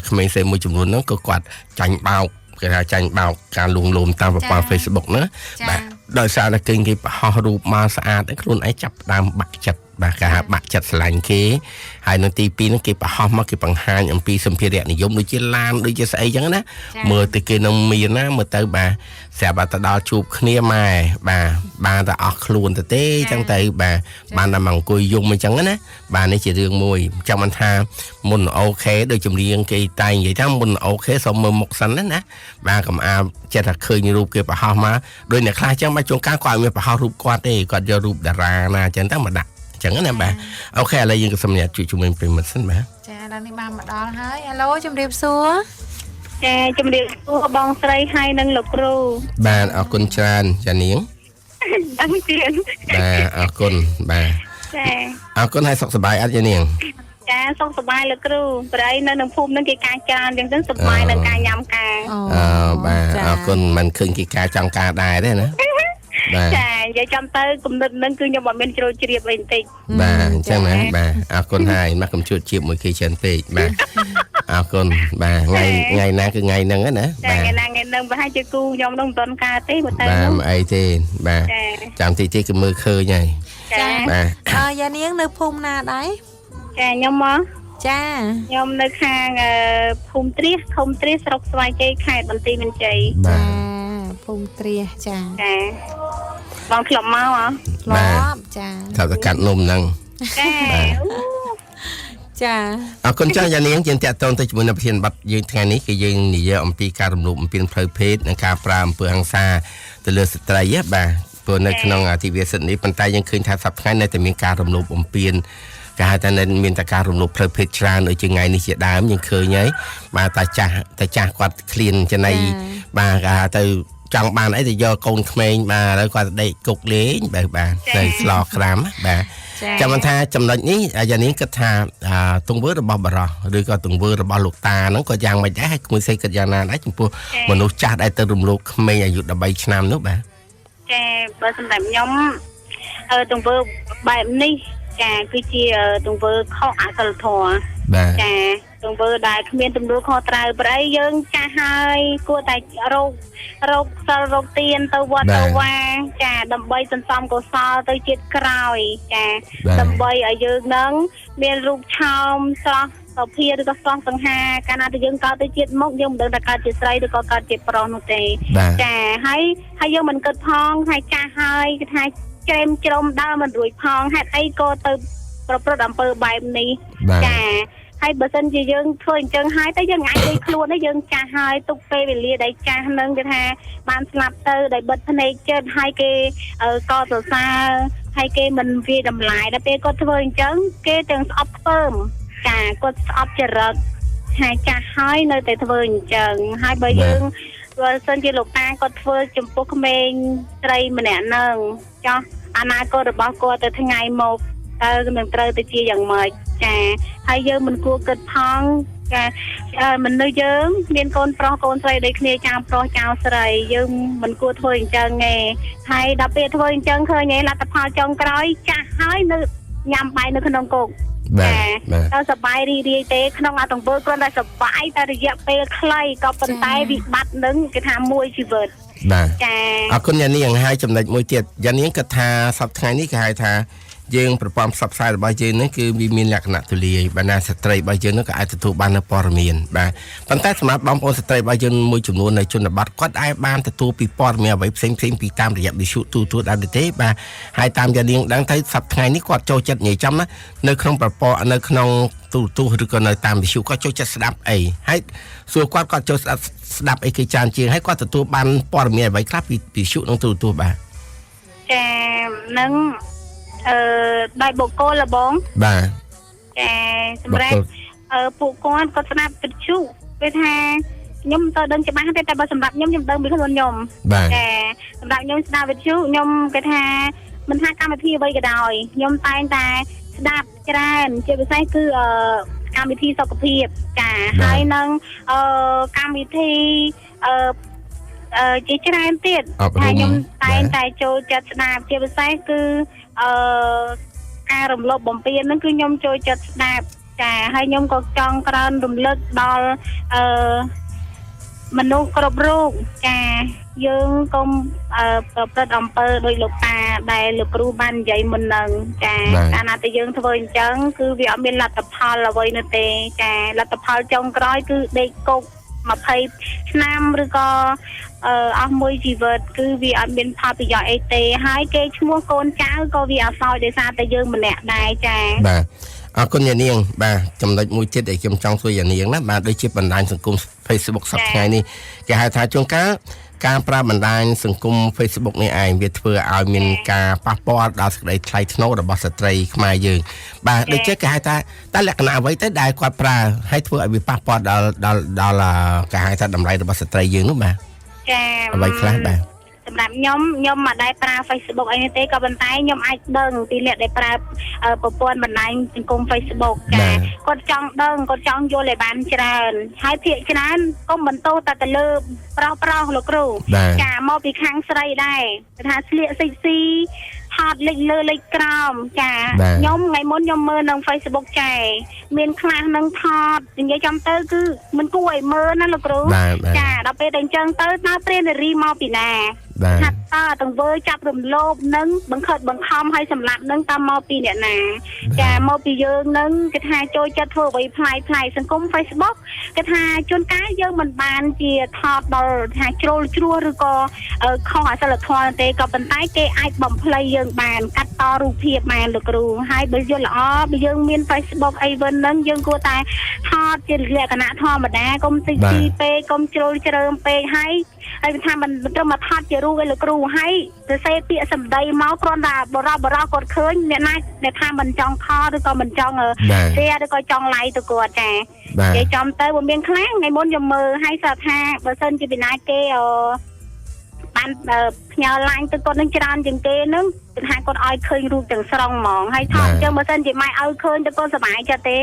ក្មេងស្រីមួយចំនួនហ្នឹងក៏គាត់ចាញ់បោកគេថាចាញ់បោកការលួងលោមតាមប្រព័ន្ធ Facebook ណាបាទដោយសារតែគេបោះរូបមកស្អាតខ្លួនឯងចាប់ដើមបាក់ចិត្តបាទគេហៅបាក់ចិត្តស្រឡាញ់គេហើយនៅទី2ហ្នឹងគេបោះមកគេបង្ហាញអំពីសម្ភារៈនិយមដូចជាឡានដូចជាស្អីចឹងណាមើលទៅគេនឹងមានណាមើលទៅបាទស្រាប់តែដល់ជួបគ្នាម៉ែបាទបានតែអស់ខ្លួនទៅទេចឹងទៅបាទបានតែមកអង្គុយយំអញ្ចឹងណាបាទនេះជារឿងមួយចាំមិនថាមុនអូខេដូចចម្រៀងគេតែងនិយាយថាមុនអូខេសូមមើលមុខសិនណាបាទកុំអាចិត្តថាឃើញរូបគេបោះមកដោយអ្នកខ្លះចឹងមកជួនកាលគាត់មានបោះរូបគាត់ទេគាត់យករូបតារាណាចឹងទៅមកដាក់ចឹងណាបាទអូខេឥឡូវយើងក៏សម្រាប់ជួយជំនាញប្រិមិត្តសិនបាទចាដល់នេះបានមកដល់ហើយហេឡូជំរាបសួរចាជំរាបសួរបងស្រីហើយនិងលោកគ្រូបាទអរគុណច្រើនចានាងអរគុណបាទអរគុណបាទចាអរគុណហើយសុខសប្បាយអត់ចានាងចាសុខសប្បាយលោកគ្រូប្រៃនៅក្នុងភូមិនឹងគេការច្រើនអញ្ចឹងទៅសប្បាយនឹងការញ៉ាំការបាទអរគុណមិនឃើញគេការចង់ការដែរទេណាចានិយាយចាំទៅគំនិតនឹងគឺខ្ញុំអត់មានជ្រោជ្រាបអីបន្តិចបាទអញ្ចឹងណាបាទអរគុណហើយមកកំជួតជាមួយគេច្រើនពេកបាទអរគុណបាទថ្ងៃណាគឺថ្ងៃហ្នឹងណាបាទថ្ងៃហ្នឹងប្រហែលជាគូខ្ញុំនឹងមិនទាន់ការទេបើតែបាទអីទេបាទចាំទីគឺមើលឃើញហើយចាបាទយ៉ានាងនៅភូមិណាដែរចាខ្ញុំមកចាខ្ញុំនៅខាងភូមិត្រៀសឃុំត្រៀសស្រុកស្វាយជ័យខេត្តបន្ទាយមានជ័យបាទភូមិត្រៀសចាបងធ្លាប់មកហ៎ធ្លាប់ចាថាទៅកាត់នំហ្នឹងចាអរគុណចាស់យ៉ានាងជាតតទៅជាមួយនៅប្រធានបទយើងថ្ងៃនេះគឺយើងនិយាយអំពីការរំលោភបំពានផ្លូវភេទនិងការប្រើអំពើហិង្សាទៅលើស្ត្រីបាទព្រោះនៅក្នុងអធិវាសិទ្ធិនេះប៉ុន្តែយើងឃើញថាសប្តាហ៍ថ្ងៃនៅតែមានការរំលោភបំពានគេហៅថាមានតែការរំលោភផ្លូវភេទច្រើនដូចជាថ្ងៃនេះជាដើមយើងឃើញហើយបាទតែចាស់គាត់ឃ្លានចំណៃបាទគេហៅទៅចង់បានអីទៅយកកូនក្មេងបាទឥឡូវគាត់ដេកគុកលេងបាទទៅស្លោក្រាមបាទចាំមិនថាចំណុចនេះយ៉ានាងគិតថាទង្វើរបស់បារោះឬក៏ទង្វើរបស់លោកតាហ្នឹងក៏យ៉ាងមិនដែរហើយក្មួយស្រីគិតយ៉ាងណាដែរចំពោះមនុស្សចាស់ដែលទៅរំលោភក្មេងអាយុ13ឆ្នាំនោះបាទចាបើសម្រាប់ខ្ញុំទង្វើបែបនេះចាគឺជាទង្វើខុសអសិលធម៌ចាទង្វើដែលគ្មានទំនួលខុសត្រូវប្រៃយើងចាស់ហើយគួរតែរកសិលរកទានទៅវត្តទៅវាចាដើម្បីសន្សំកុសលទៅជាតិក្រោយចាដើម្បីឲ្យយើងនឹងមានរូបឆោមស្រស់សុភាឬក៏ស្រស់សង្ហាកាលណាទៅយើងកើតទៅជាតិមុខយើងមិនដឹងថាកើតជាស្រីឬក៏កើតជាប្រុសនោះទេចាហើយយើងមិនគិតផងហើយចាស់ហើយគេថាច្រេមច្រំដើរមិនរួចផងហេតុអីក៏ទៅប្រព្រឹត្តអំពើបែបនេះចាហើយបើសិនជាយើងធ្វើអញ្ចឹងហើយតែយើងអាចឲ្យខ្លួនយើងចាស់ហើយទុកពេលវេលាដែលចាស់នឹងគេថាបានស្លាប់ទៅដោយបិទភ្នែកចិត្តហើយគេក៏សរសើរហើយគេមិនវាតម្លៃដល់ពេលគាត់ធ្វើអញ្ចឹងគេទាំងស្អប់ខ្ពើមចាគាត់ស្អប់ចរិតហើយចាស់ហើយនៅតែធ្វើអញ្ចឹងហើយបើយើងបើសិនជាលោកតាគាត់ធ្វើចំពោះក្មេងស្រីម្នាក់នឹងចោះអនាគតរបស់គាត់ទៅថ្ងៃមកតើនឹងត្រូវទៅជាយ៉ាងម៉េចចាហើយយើងមិនគួរគិតផងចាមនុស្សយើងមានកូនប្រុសកូនស្រីដូចគ្នាចៅប្រុសចៅស្រីយើងមិនគួរធ្វើអញ្ចឹងទេហើយដល់ពេលធ្វើអញ្ចឹងឃើញលទ្ធផលចុងក្រោយចាស់ហើយនៅញ៉ាំបាយនៅក្នុងគុកចាទៅសប្បាយរីករាយទេក្នុងអាទង្វើគ្រាន់តែសប្បាយតែរយៈពេលខ្លីក៏ប៉ុន្តែវិបត្តិនឹងគេថាមួយជីវិតបាទចាអរគុណយ៉ានាងហើយចំណុចមួយទៀតយ៉ានាងគិតថាសប្តាហ៍ថ្ងៃនេះគេហៅថាយើងប្រព័ន្ធផ្សព្វផ្សាយរបស់យើងហ្នឹងគឺវាមានលក្ខណៈទូលាយបណ្ដាស្ត្រីរបស់យើងហ្នឹងក៏អាចទទួលបាននូវព័ត៌មានបាទប៉ុន្តែសម្រាប់បងប្អូនស្ត្រីរបស់យើងមួយចំនួននៅជនបទគាត់អាចបានទទួលពីព័ត៌មានអ្វីផ្សេងពីតាមរយៈវិទ្យុទូដែរទេបាទហើយតាមយ៉ានាងដឹងថាសប្តាហ៍ថ្ងៃនេះគាត់ចូលចិត្តនិយាយចំណានៅក្នុងប្រព័ន្ធនៅក្នុងទូឬក៏នៅតាមវិទ្យុគាត់ចូលចិត្តស្ដាប់អីហើយសួរគាត់ចូលស្ដាប់អីគេច្រើនជាងហើយគាត់ទទួលបានព័ត៌មានអ្វីខ្លះពីវិទ្យុនិងទូបាទចានឹងដោយបុគ្គលបងបាទចាសម្រាប់ពួកគាត់ស្ដាប់វិទ្យុពេលថាខ្ញុំទៅដឹងច្បាស់ទេតែបើសម្រាប់ខ្ញុំដឹងពីខ្លួនខ្ញុំចាសម្រាប់ខ្ញុំស្ដាប់វិទ្យុខ្ញុំគេថាមិនថាកម្មវិធីអ្វីក៏ដោយខ្ញុំតែងតែស្ដាប់ច្រើនជាពិសេសគឺ កម្មវិធីសុខភាពចាហើយនឹងកម្មវិធីជាច្រើនទៀតហើយខ្ញុំតែងតែចូលចិត្តស្ដាប់ជាពិសេសគឺការរំលោភបំពានហ្នឹងគឺខ្ញុំចូលចិត្តស្ដាប់ចាហើយខ្ញុំក៏ចង់ក្រើនរំលឹកដល់មនុស្សគ្រប់រូបចាយើងកុំប្រព្រឹត្តអំពើដោយលោកតាដែលលោកគ្រូបាននិយាយមុននឹងចាកាលណាតែយើងធ្វើអញ្ចឹងគឺវាអត់មានលទ្ធផលអ្វីនោះទេចាលទ្ធផលចុងក្រោយគឺដេកគុក20ឆ្នាំឬក៏អស់មួយជីវិតគឺវាអត់មានផលប្រយោជន៍អីទេហើយគេឈ្មោះកូនចៅក៏វាអសោយដោយសារតែយើងម្នាក់ដែរចាបាទអរគុណយានាងបាទចំណុចមួយទៀតដែលខ្ញុំចង់សួរយានាងណាបាទដូចជាបណ្ដាញសង្គម Facebook សប្តាហ៍ថ្ងៃនេះគេហៅថាជួនកាលការប្រើបណ្ដាញសង្គម Facebook នេះឯងវាធ្វើឲ្យមានការប៉ះពាល់ដល់សេចក្តីថ្លៃថ្នូររបស់ស្ត្រីខ្មែរយើងបាទដូចជាគេហៅថាតើលក្ខណៈអ្វីទៅដែលគាត់ប្រើហើយធ្វើឲ្យវាប៉ះពាល់ដល់គេហៅថាតម្លៃរបស់ស្ត្រីយើងនោះបាទចាអ្វីខ្លះបាទសម្រាប់ខ្ញុំមិនដែលប្រើ Facebook អីទេក៏ប៉ុន្តែខ្ញុំអាចដឹងពីអ្នកដែលប្រើប្រព័ន្ធបណ្ដាញសង្គម Facebook ចាគាត់ចង់ដឹងគាត់ចង់យល់ឲ្យបានច្រើនហើយភាគច្រើនកុំបន្ទោសតែលើប្រុសលោកគ្រូចាមកពីខាងស្រីដែរគេថាស្លៀកស៊ីថតលេខលើលេខក្រោមចាខ្ញុំថ្ងៃមុនខ្ញុំមើលនៅ Facebook ចាមានខ្លះនឹងថតនិយាយចំទៅគឺមិនគួរឲ្យមើលណាលោកគ្រូចាដល់ពេលតែអញ្ចឹងទៅតើព្រានារីមកពីណាថាតើទង្វើចាប់រំលោភនឹងបង្ខិតបង្ខំឲ្យសម្លាប់នឹងតើមកពីអ្នកណាចាមកពីយើងនឹងគេថាចូលចិត្តធ្វើអ្វីផ្លាយសង្គម Facebook គេថាជួនកាលយើងមិនបានជាថតដល់ថាជ្រុលជ្រួសឬក៏ខុសអសិលធម៌ទេក៏ប៉ុន្តែគេអាចបំភ្លៃយើងបានកាត់តរូបភាពបានលោកគ្រូហើយបើយល់ល្អបើយើងមាន Facebook អីវិញហ្នឹងយើងគួរតែថតជាលក្ខណៈធម្មតាកុំតិចទីពេកកុំជ្រុលជ្រើមពេកហើយថាមិនត្រូវមកថតជារូបឯលោកគ្រូហើយទៅសេពាក្យសម្ដីមកគ្រាន់តែបរោះគាត់ឃើញអ្នកណាដែលថាមិនចង់ខលឬក៏មិនចង់shareឬក៏ចង់ like ទៅគាត់ចាគេចំទៅវាមានខ្លាំងថ្ងៃមុនខ្ញុំមើលហើយស្រាប់ថាបើសិនជាពីណាគេបានផ្ញើ line ទៅគាត់នឹងច្រើនជាងគេនឹងគឺថាគាត់ឲ្យឃើញរូបទាំងស្រុងហ្មងហើយថតអញ្ចឹងបើសិនជាម៉ែឲ្យឃើញទៅគាត់សប្បាយចិត្តទេ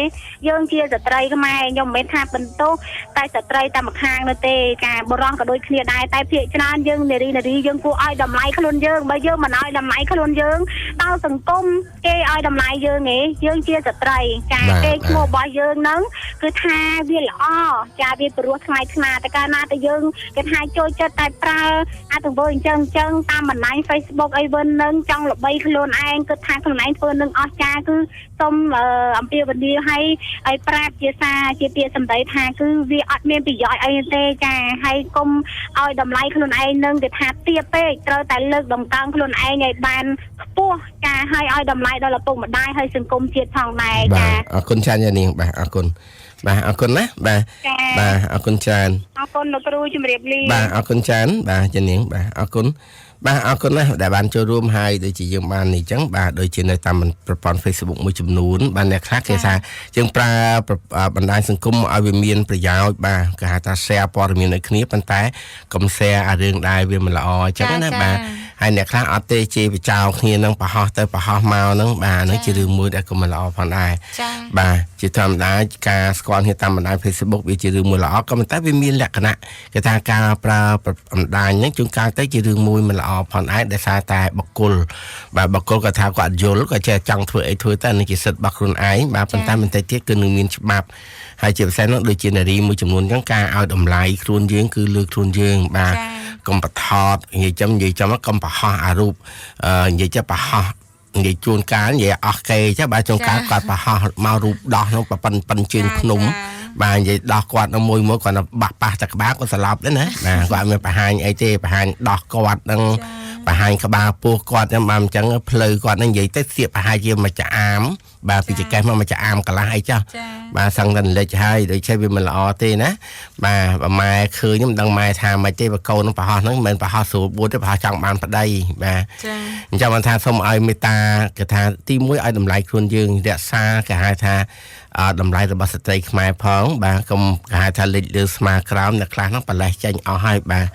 យើងជាស្ត្រីខ្មែរខ្ញុំមិនមែនថាបន្ទោសតែស្ត្រីតែម្ខាងនោះទេការបរោះក៏ដូចគ្នាដែរតែភាគច្រើនយើងនារីយើងគួរឲ្យតម្លៃខ្លួនយើងបើយើងមិនឲ្យតម្លៃខ្លួនយើងដល់សង្គមគេឲ្យតម្លៃយើងឯងយើងជាស្ត្រីចាគេឈ្មោះរបស់យើងហ្នឹងគឺថាវាល្អចាវាព្រោះថ្លៃថ្លាតែកាលណាតែយើងគេថាចូលចិត្តតែប្រើអាទង្វើអញ្ចឹងតាមបណ្ដាញ Facebook អីវិញហ្នឹងចង់ល្បីខ្លួនឯងគិតថាខ្លួនឯងធ្វើនឹងអស្ចារ្យគឺសូមអំពាវនាវឲ្យប្រាប់ជាសារជាពាក្យសម្ដីថាគឺវាអត់មានប្រយោជន៍អីទេចាហើយកុំឲ្យតម្លៃខ្លួនឯងនឹងគេថាទាបពេកត្រូវតែលើកតម្កើងខ្លួនឯងឲ្យបានខ្ពស់ចាហើយឲ្យតម្លៃដល់ឪពុកម្ដាយហើយសង្គមជាតិផងដែរចាអរគុណច្រើនយានាងបាទអរគុណបាទអរគុណណាបាទអរគុណច្រើនអរគុណលោកគ្រូជំរាបលាបាទអរគុណច្រើនបាទយានាងបាទអរគុណបាទអរគុណណាស់ដែលបានចូលរួមហើយដូចជាយើងបាននេះអញ្ចឹងបាទដូចជានៅតាមប្រព័ន្ធ Facebook មួយចំនួនបានអ្នកខ្លះគេថាយើងប្រើបណ្ដាញសង្គមឲ្យវាមានប្រយោជន៍បាទគេហៅថា share ព័ត៌មានឲ្យគ្នាប៉ុន្តែកុំ share អារឿងដែលវាមិនល្អអញ្ចឹងណាបាទហើយអ្នកខ្លះអត់ទេជេរបចោលគ្នានឹងប្រហោះទៅប្រហោះមកហ្នឹងបាទហ្នឹងជារឿងមួយដែលក៏មិនល្អផងដែរបាទជាធម្មតាការស្គាល់គ្នាតាមបណ្ដាញ Facebook វាជារឿងមួយល្អក៏ប៉ុន្តែវាមានលក្ខណៈគេថាការប្រើបណ្ដាញហ្នឹងជួនកាលទៅជារឿងមួយមិនល្អផងដែរដោយសារតែបុគ្គលបាទបុគ្គលគាត់ថាគាត់យល់គាត់ចេះចង់ធ្វើអីធ្វើទៅនេះជាសិទ្ធិរបស់ខ្លួនឯងបាទប៉ុន្តែបន្តិចទៀតគឺនឹងមានច្បាប់ហើយជាពិសេសនោះដូចជានារីមួយចំនួនអញ្ចឹងការឲ្យតម្លៃខ្លួនយើងគឺលើខ្លួនយើងបាទកុំបថតនិយាយចំកុំបរោះអារូបនិយាយបរោះនិយាយជួនកាលនិយាយអស់គេចាបាទជួនកាលគាត់បរោះមករូបដោះនោះប៉ិនជើងភ្នំបាទនិយាយដោះគាត់នៅមួយគាត់បាក់ប៉ះតែក្បាលគាត់ស្លាប់ដែរណាបាទគាត់មានបង្ហាញអីទេបង្ហាញដោះគាត់នឹងបង្ហាញក្បាលពោះគាត់ហ្នឹងបាទអញ្ចឹងផ្លូវគាត់ហ្នឹងនិយាយទៅស្ទាបប្រហែលជាមួយចាអាមបាទពីចកេះមកចាអាមកន្លះអីចាបាទសឹងតែលិចហើយដូចជាវាមិនល្អទេណាបាទបើម៉ែឃើញមិនដឹងម៉ែថាមិនទេបើកូននឹងប្រហោះហ្នឹងមិនមែនប្រហោះស្រួលបួតទេប្រហោះចង់បានប្តីបាទអញ្ចឹងបានថាសូមឲ្យមេត្តាគេថាទី1ឲ្យតម្លៃខ្លួនយើងរក្សាគេហៅថាតម្លៃរបស់ស្ត្រីខ្មែរផងបាទកុំគេហៅថាលេចលើស្មាក្រោមអ្នកខ្លះហ្នឹងប្រលេះចេញអស់ហើយបាទ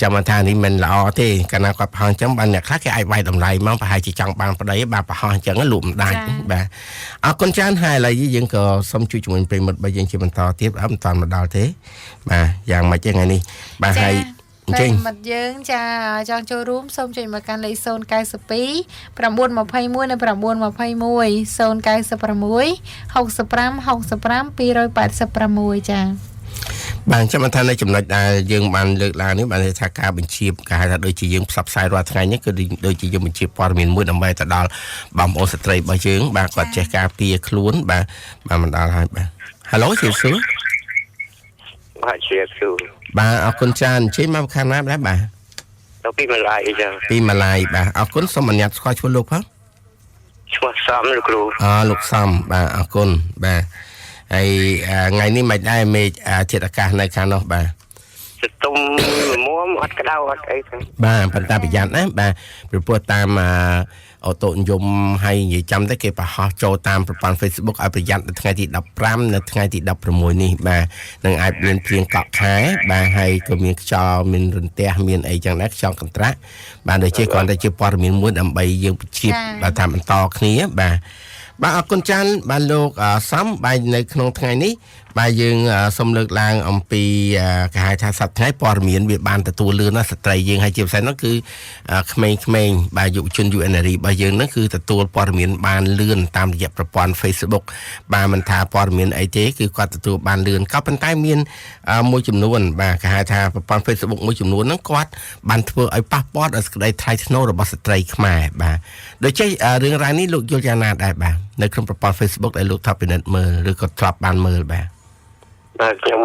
ចាំថានេះមិនល្អទេកាលណាគាត់ប្រហោះអញ្ចឹងបានអ្នកខ្លះគេអាចវាយតម្លៃមកប្រហែលជាចង់បានប្តីបាទប្រហោះអញ្ចឹងលក់មិនដាច់បាទអរគុណច្រើនហើយឥឡូវយើងក៏សូមជួយជាមួយប្រិមិត្តរបស់យើងជាបន្តទៀតអត់មិនតាន់មកដល់ទេបាទយ៉ាងម៉េចទេថ្ងៃនេះបាទហើយប្រិមិត្តយើងចាចង់ចូលរួមសូមចុចមកកាន់លេខ092 921 និង 921 096 65 286 ចាបាទចាំថានៅចំណុចដែលយើងបានលើកឡើងនេះបានថាការបញ្ជាគេហៅថាដូចជាយើងផ្សព្វផ្សាយរាល់ថ្ងៃនេះគឺដូចជាយើងបញ្ជាព័ត៌មានមួយដើម្បីទៅដល់បងប្អូនស្ត្រីរបស់យើងបាទគាត់ចេះការពារខ្លួនបាទមិនដល់ហើយបាទ Hello ជឿសួរបាទជឿសួរបាទអរគុណច្រើនជិះមកខាងណាដែរបាទទៅពីម៉ាឡៃចាពីម៉ាឡៃបាទអរគុណសូមអនុញ្ញាតស្គាល់ឈ្មោះលោកផងឈ្មោះសំលោកគ្រូលោកសំបាទអរគុណបាទហើយថ្ងៃនេះមិនដែរមេឃធាតុអាកាសនៅខាងនោះបាទស្ទុំមុំអត់ក្តៅអត់អីទេបាទប៉ុន្តែប្រយ័ត្នណាបាទព្រោះតាមអូតូនិយមហើយនិយាយចាំទៅគេប្រហោះចូលតាមប្រព័ន្ធ Facebook ឲ្យប្រយ័ត្ននៅថ្ងៃទី15នៅថ្ងៃទី16នេះបាទនឹងអាចមានភ្លៀងកក់ខែបាទហើយក៏មានខ្យល់មានរន្ទះមានអីចឹងដែរខ្យល់កន្ត្រាក់បាទដូចជាគ្រាន់តែជាព័ត៌មានមួយដើម្បីយើងបញ្ជាបាទតាមបន្តគ្នាបាទអរគុណច្រើនបាទលោកសំបាទនៅក្នុងថ្ងៃនេះបាទយើងសូមលើកឡើងអំពីគេហៅថាសប្តាហ៍ថ្ងៃព័ត៌មានវាបានទទួលលឿនណាស្ត្រីយើងហើយជាពិសេសនោះគឺក្មេងៗបាទយុវជនយុវនារីរបស់យើងនោះគឺទទួលព័ត៌មានបានលឿនតាមរយៈប្រព័ន្ធ Facebook បាទមិនថាព័ត៌មានអីទេគឺគាត់ទទួលបានលឿនក៏ប៉ុន្តែមានមួយចំនួនបាទគេហៅថាប្រព័ន្ធ Facebook មួយចំនួនហ្នឹងគាត់បានធ្វើឲ្យប៉ះពាល់ដល់សេចក្តីថ្លៃថ្នូររបស់ស្ត្រីខ្មែរបាទដូច្នេះរឿងរ៉ាវនេះលោកយល់យ៉ាងណាដែរបាទនៅក្នុងប្រព័ន្ធ Facebook ដែលលោកថាពិនិត្យមើលឬក៏ធ្លាប់បានមើលបាទខ្ញុំ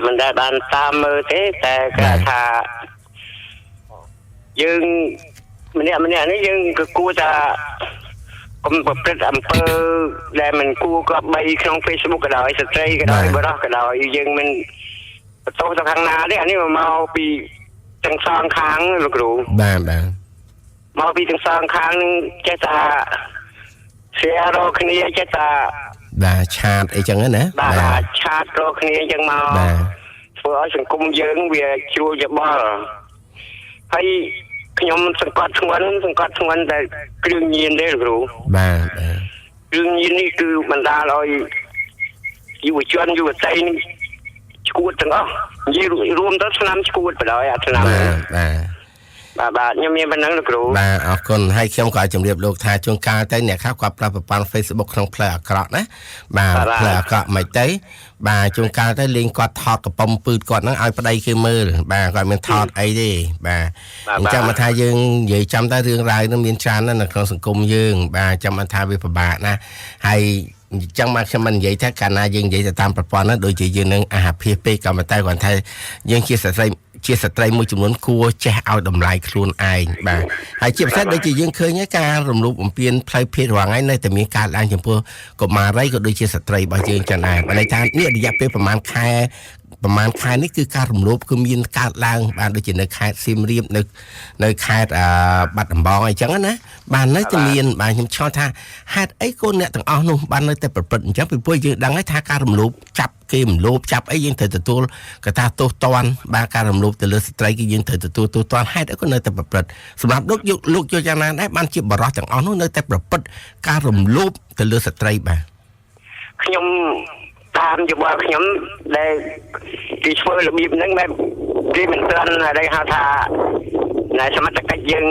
មិនដែលបានតាមមើលទេតែគេថាយើងម្នាក់នេះយើងក៏គួរថាកុំប្រព្រឹត្តអំពើដែលមិនគួរគប្បីក្នុង Facebook ក៏ដោយស្ត្រីក៏ដោយបុរសក៏ដោយយើងមិនបន្ទោសទៅខាងណាទេអានេះមកពីទាំងសងខាងលោកគ្រូបាទមកពីទាំងសងខាងនឹងចេះថាshare រកគ្នាចេះថាបាទឆាតអីចឹងណាបាទឆាតរកគ្នាចឹងមកធ្វើឲ្យសង្គមយើងវាជ្រួលច្បល់ហើយខ្ញុំសង្កត់ធ្ងន់តែគ្រឿងញៀនទេលោកគ្រូបាទគ្រឿងញៀននេះគឺបណ្ដាលឲ្យយុវជនយុវតីនេះឈួតទាំងអស់និយាយរួមទៅឆ្នាំឈួតបណ្ដោយអាឆ្នាំបាទខ្ញុំមានប៉ុណ្ណឹងលោកគ្រូបាទអរគុណហើយខ្ញុំក៏ជម្រាបលោកថាជួនកាលទៅអ្នកខ្លះគាត់ប្រើប្រព័ន្ធ Facebook ក្នុងផ្លូវអាក្រក់ណាបាទផ្លូវអាក្រក់មិនទៅបាទជួនកាលទៅលេងគាត់ថតកំប៉ុំពឺតគាត់ហ្នឹងឲ្យប្តីគេមើលបាទគាត់មានថតអីទេបាទអញ្ចឹងមកថាយើងនិយាយចាំតែរឿងរ៉ាវហ្នឹងមានច្រើនណាស់នៅក្នុងសង្គមយើងបាទចាំមកថាវាពិបាកណាហើយអញ្ចឹងមកខ្ញុំមិននិយាយថាកាលណាយើងនិយាយទៅតាមប្រព័ន្ធហ្នឹងដូចជាយើងនឹងអាភិបពេកក៏ប៉ុន្តែគាត់ថាយើងជាស្ត្រីមួយចំនួនគួរចេះឲ្យតម្លៃខ្លួនឯងបាទហើយជាពិសេសដូចជាយើងឃើញការរំលោភបំពានផ្លូវភេទរាល់ថ្ងៃនៅតែមានការឡើងចំពោះកុមារីក៏ដូចជាស្ត្រីរបស់យើងចឹងដែរបើន័យថានេះរយៈពេលប្រហែលខែនេះគឺការរំលោភគឺមានកើតឡើងបានដូចជានៅខេត្តសៀមរាបនៅខេត្តបាត់ដំបងអីចឹងណាបាននៅតែមានបាទខ្ញុំឆ្លល់ថាហេតុអីកូនអ្នកទាំងអស់នោះបាននៅតែប្រព្រឹត្តអញ្ចឹងពីព្រោះយើងដឹងហើយថាការរំលោភចាប់គេរំលោភចាប់អីយើងត្រូវទទួលកថាទោសទណ្ឌបាទការរំលោភទៅលើស្ត្រីគឺយើងត្រូវទទួលទោសទណ្ឌហេតុអីក៏នៅតែប្រព្រឹត្តសម្រាប់លោកយកយ៉ាងណាដែរបានជាបរិសុទ្ធទាំងអស់នោះនៅតែប្រព្រឹត្តការរំលោភទៅលើស្ត្រីបាទខ្ញុំតាមយោបល់ខ្ញុំដែលគេធ្វើរបៀបហ្នឹងបែបគេមិនទាន់อะไรហៅថាណែសមត្ថកិច្ចយើង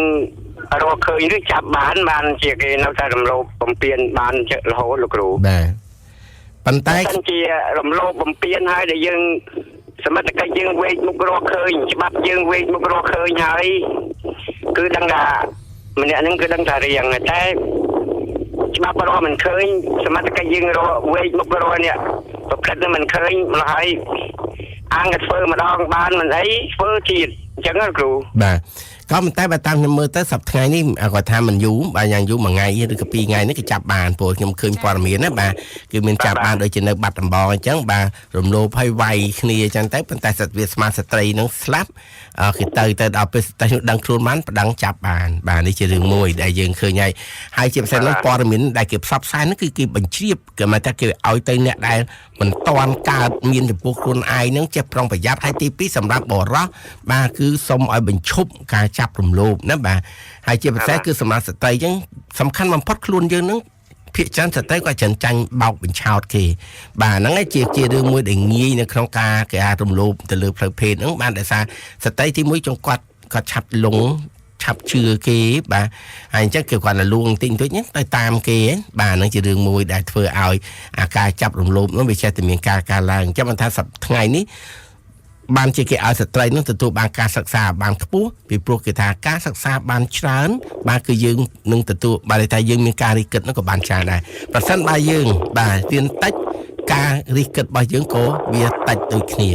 រកឃើញឬចាប់បានជាគេនៅតែរំលោភបំពានបានរហូតលោកគ្រូបាទប៉ុន្តែជារំលោភបំពានហើយដែលយើងសមត្ថកិច្ចយើងវេកមុខរកឃើញច្បាប់យើងវេកមុខរកឃើញហើយគឺដឹងថាម្នាក់ហ្នឹងគឺដឹងថារៀងតែច្បាប់រកមិនឃើញសមត្ថកិច្ចយើងរកវេកមុខរកនេះប្រព្រឹត្តមិនឃើញម្ល៉េះហើយអង្គធ្វើម្ដងបានមិនអីធ្វើទៀតអញ្ចឹងគ្រូបាទក៏ប៉ុន្តែបើតាមខ្ញុំមើលទៅសប្តាហ៍នេះគាត់ថាមិនយូរបាទយ៉ាងយូរមួយថ្ងៃឬក៏2ថ្ងៃនេះគេចាប់បានព្រោះខ្ញុំឃើញព័ត៌មានណាបាទគឺមានចាប់បានដូចជានៅបាត់ដំបងអញ្ចឹងបាទរំលោភឲ្យវាយគ្នាអញ្ចឹងទៅប៉ុន្តែសិទ្ធិវាស្មារតីស្ត្រីនឹងស្លាប់គេទៅដល់ពេលស្ត្រីនោះដឹងខ្លួនបានប្រដឹងចាប់បានបាទនេះជារឿងមួយដែលយើងឃើញហើយជាពិសេសនោះព័ត៌មានដែលគេផ្សព្វផ្សាយនោះគឺគេបញ្ជ្រាបគេមកថាគេឲ្យទៅអ្នកដែលមិនតាន់កើតមានចំពោះខ្លួនឯងនឹងចេះប្រុងប្រយ័ត្នហើយទី2សម្រាប់បរិសុទ្ធបាទគឺ សុំឲ្យបញ្ឈប់ការចាប់រំលោភណាបាទហើយជាពិសេសគឺសម្រាប់ស្ត្រីអញ្ចឹងសំខាន់បំផុតខ្លួនយើងនឹងភាគច្រើនស្ត្រីគាត់ចាញ់បោកបញ្ឆោតគេបាទហ្នឹងឯងជារឿងមួយដែលងាយនៅក្នុងការគេរំលោភទៅលើផ្លូវភេទហ្នឹងបានដោយសារស្ត្រីទី1ចុងគាត់ឆាប់លងឆាប់ជឿគេបាទហើយអញ្ចឹងគេគាត់លួងតិចតួចហ្នឹងទៅតាមគេបាទហ្នឹងជារឿងមួយដែលធ្វើឲ្យអាការចាប់រំលោភនោះវាចេះតែមានការឡើងអញ្ចឹងបានថាសប្តាហ៍ថ្ងៃនេះបានជាគេឲ្យស្ត្រីនោះទទួលបានការសិក្សាបានខ្ពស់ពីព្រោះគេថាការសិក្សាបានច្រើនបាទគឺយើងនឹងទទួលបាទតែយើងមានការរិះគិតនោះក៏បានច្រើនដែរប្រសិនបើយើងបាទរៀនតិចការរិះគិតរបស់យើងក៏វាតិចដូចគ្នា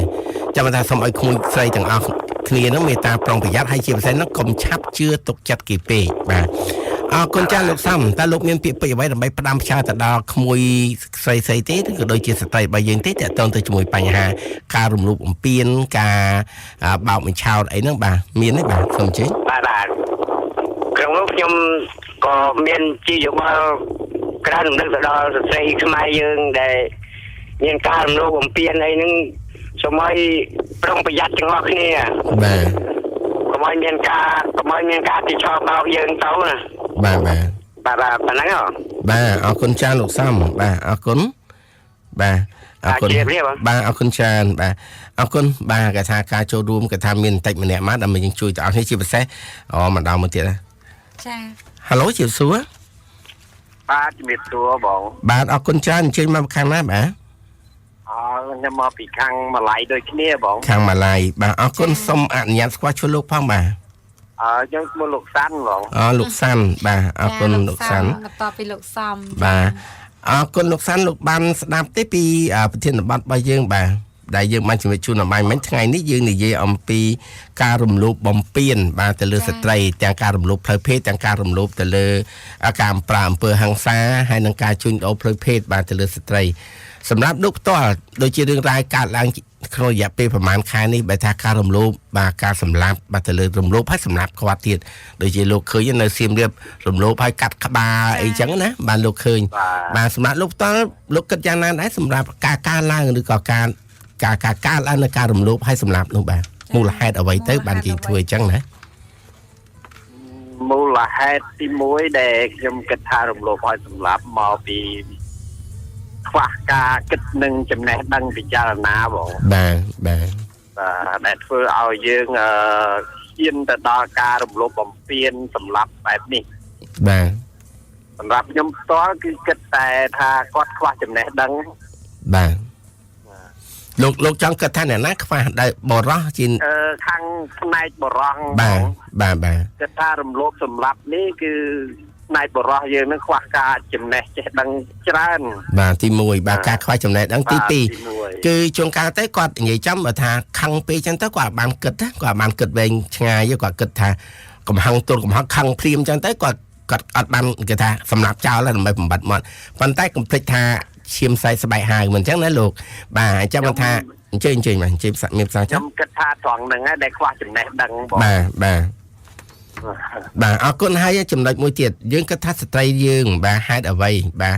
ចាំថាសូមឲ្យក្មួយស្រីទាំងអស់គ្នានឹងមេត្តាប្រុងប្រយ័ត្នហើយជាពិសេសនោះកុំឆាប់ជឿទុកចិត្តគេពេកបាទអរគុណចាស់លោកសំតើលោកមានពាក្យពេចន៍អ្វីដើម្បីផ្ដាំផ្ញើទៅដល់ក្មួយស្រីទេឬក៏ដូចជាស្ត្រីរបស់យើងទេតើតើទៅជាមួយបញ្ហាការរំលោភបំពានការបោកបញ្ឆោតអីហ្នឹងបាទមានទេបាទសូមជឿបាទក្នុងនោះខ្ញុំក៏មានជាយោបល់ក្រៅរំលឹកទៅដល់ស្ត្រីខ្មែរយើងដែលមានការរំលោភបំពានអីហ្នឹងសូមឲ្យប្រុងប្រយ័ត្នទាំងអស់គ្នាបាទកុំឲ្យមានការទីឆោបបោកយើងទៅណាបាទប៉ុណ្ណឹងបាទអរគុណចាស់លោកសំបាទអរគុណបាទអរគុណបាទអរគុណច្រើនបាទអរគុណបាទគេថាការចូលរួមគេថាមានបន្តិចម្នាក់មកដើម្បីយើងជួយទាំងអស់គ្នាជាពិសេសម្ដងមកទៀតណាចា Halo ជម្រាបសួរបាទជំរាបសួរបងបាទអរគុណច្រើនអញ្ជើញមកខាងណាបាទខ្ញុំមកពីខាងម៉ាឡៃដូចគ្នាបងខាងម៉ាឡៃបាទអរគុណសូមអនុញ្ញាតស្គាល់ឈ្មោះលោកផងបាទខ្ញុំឈ្មោះលោកសាន់បងលោកសាន់បាទអរគុណលោកសាន់បន្តពីលោកសំបាទអរគុណលោកសាន់លោកបានស្ដាប់ទេពីប្រធានបទរបស់យើងបាទដែលយើងបានជម្រាបជូនអំបញ្ញថ្ងៃនេះយើងនិយាយអំពីការរំលោភបំពានបាទទៅលើស្ត្រីទាំងការរំលោភផ្លូវភេទទាំងការរំលោភទៅលើការអំពើហិង្សាហើយនិងការជួញដូរផ្លូវភេទបាទទៅលើស្ត្រីសម្រាប់លោកផ្ទាល់ដូចជារឿងរ៉ាវកើតឡើងក្នុងរយៈពេលប្រហែលខែនេះបើថាការរំលោភបាទការសម្លាប់បាទទៅលើរំលោភហើយសម្លាប់គាត់ទៀតដូចជាលោកឃើញនៅសៀមរាបរំលោភហើយកាត់ក្បាលអីចឹងណាបាទលោកឃើញបាទសម្រាប់លោកផ្ទាល់លោកគិតយ៉ាងណាដែរសម្រាប់ការឡើងឬក៏ការឡើងនៃការរំលោភហើយសម្លាប់នោះបាទមូលហេតុអ្វីទៅបានជាធ្វើអញ្ចឹងណាមូលហេតុទី1ដែលខ្ញុំគិតថារំលោភហើយសម្លាប់មកពីខ្វះការគិតនិងចំណេះដឹងពិចារណាបងបាទដែលធ្វើឲ្យយើងហ៊ានទៅដល់ការរំលោភបំពានសម្លាប់បែបនេះបាទសម្រាប់ខ្ញុំផ្ទាល់គឺគិតតែថាគាត់ខ្វះចំណេះដឹងបាទលោកចង់គិតថាអ្នកណាខ្វះដែលបរោះជាខាងផ្នែកបរោះបាទគិតថារំលោភសម្លាប់នេះគឺផ្នែកបរោះយើងនឹងខ្វះការចំណេះចេះដឹងច្រើនបាទទី1បាទការខ្វះចំណេះដឹងទី2គឺជួនកាលទៅគាត់និយាយចំបើថាខឹងពេកចឹងទៅគាត់បានគិតវែងឆ្ងាយគាត់គិតថាកំហឹងទល់កំហឹងខឹងព្រាមចឹងទៅគាត់អត់បានគេថាសម្រាប់ចោលដើម្បីបំបត្តិមាត់ប៉ុន្តែកុំភ្លេចថាឈាមសៃស្បែកហាវមិនអញ្ចឹងណាលោកបាទអញ្ចឹងថាអញ្ជើញបាទអញ្ជើញមានផ្សារខ្ញុំគិតថាត្រង់ហ្នឹងឯងដែលខ្វះចំណេះដឹងបងបាទអរគុណហើយចំណុចមួយទៀតយើងគិតថាស្ត្រីយើងបាទហេតុអ្វីបាទ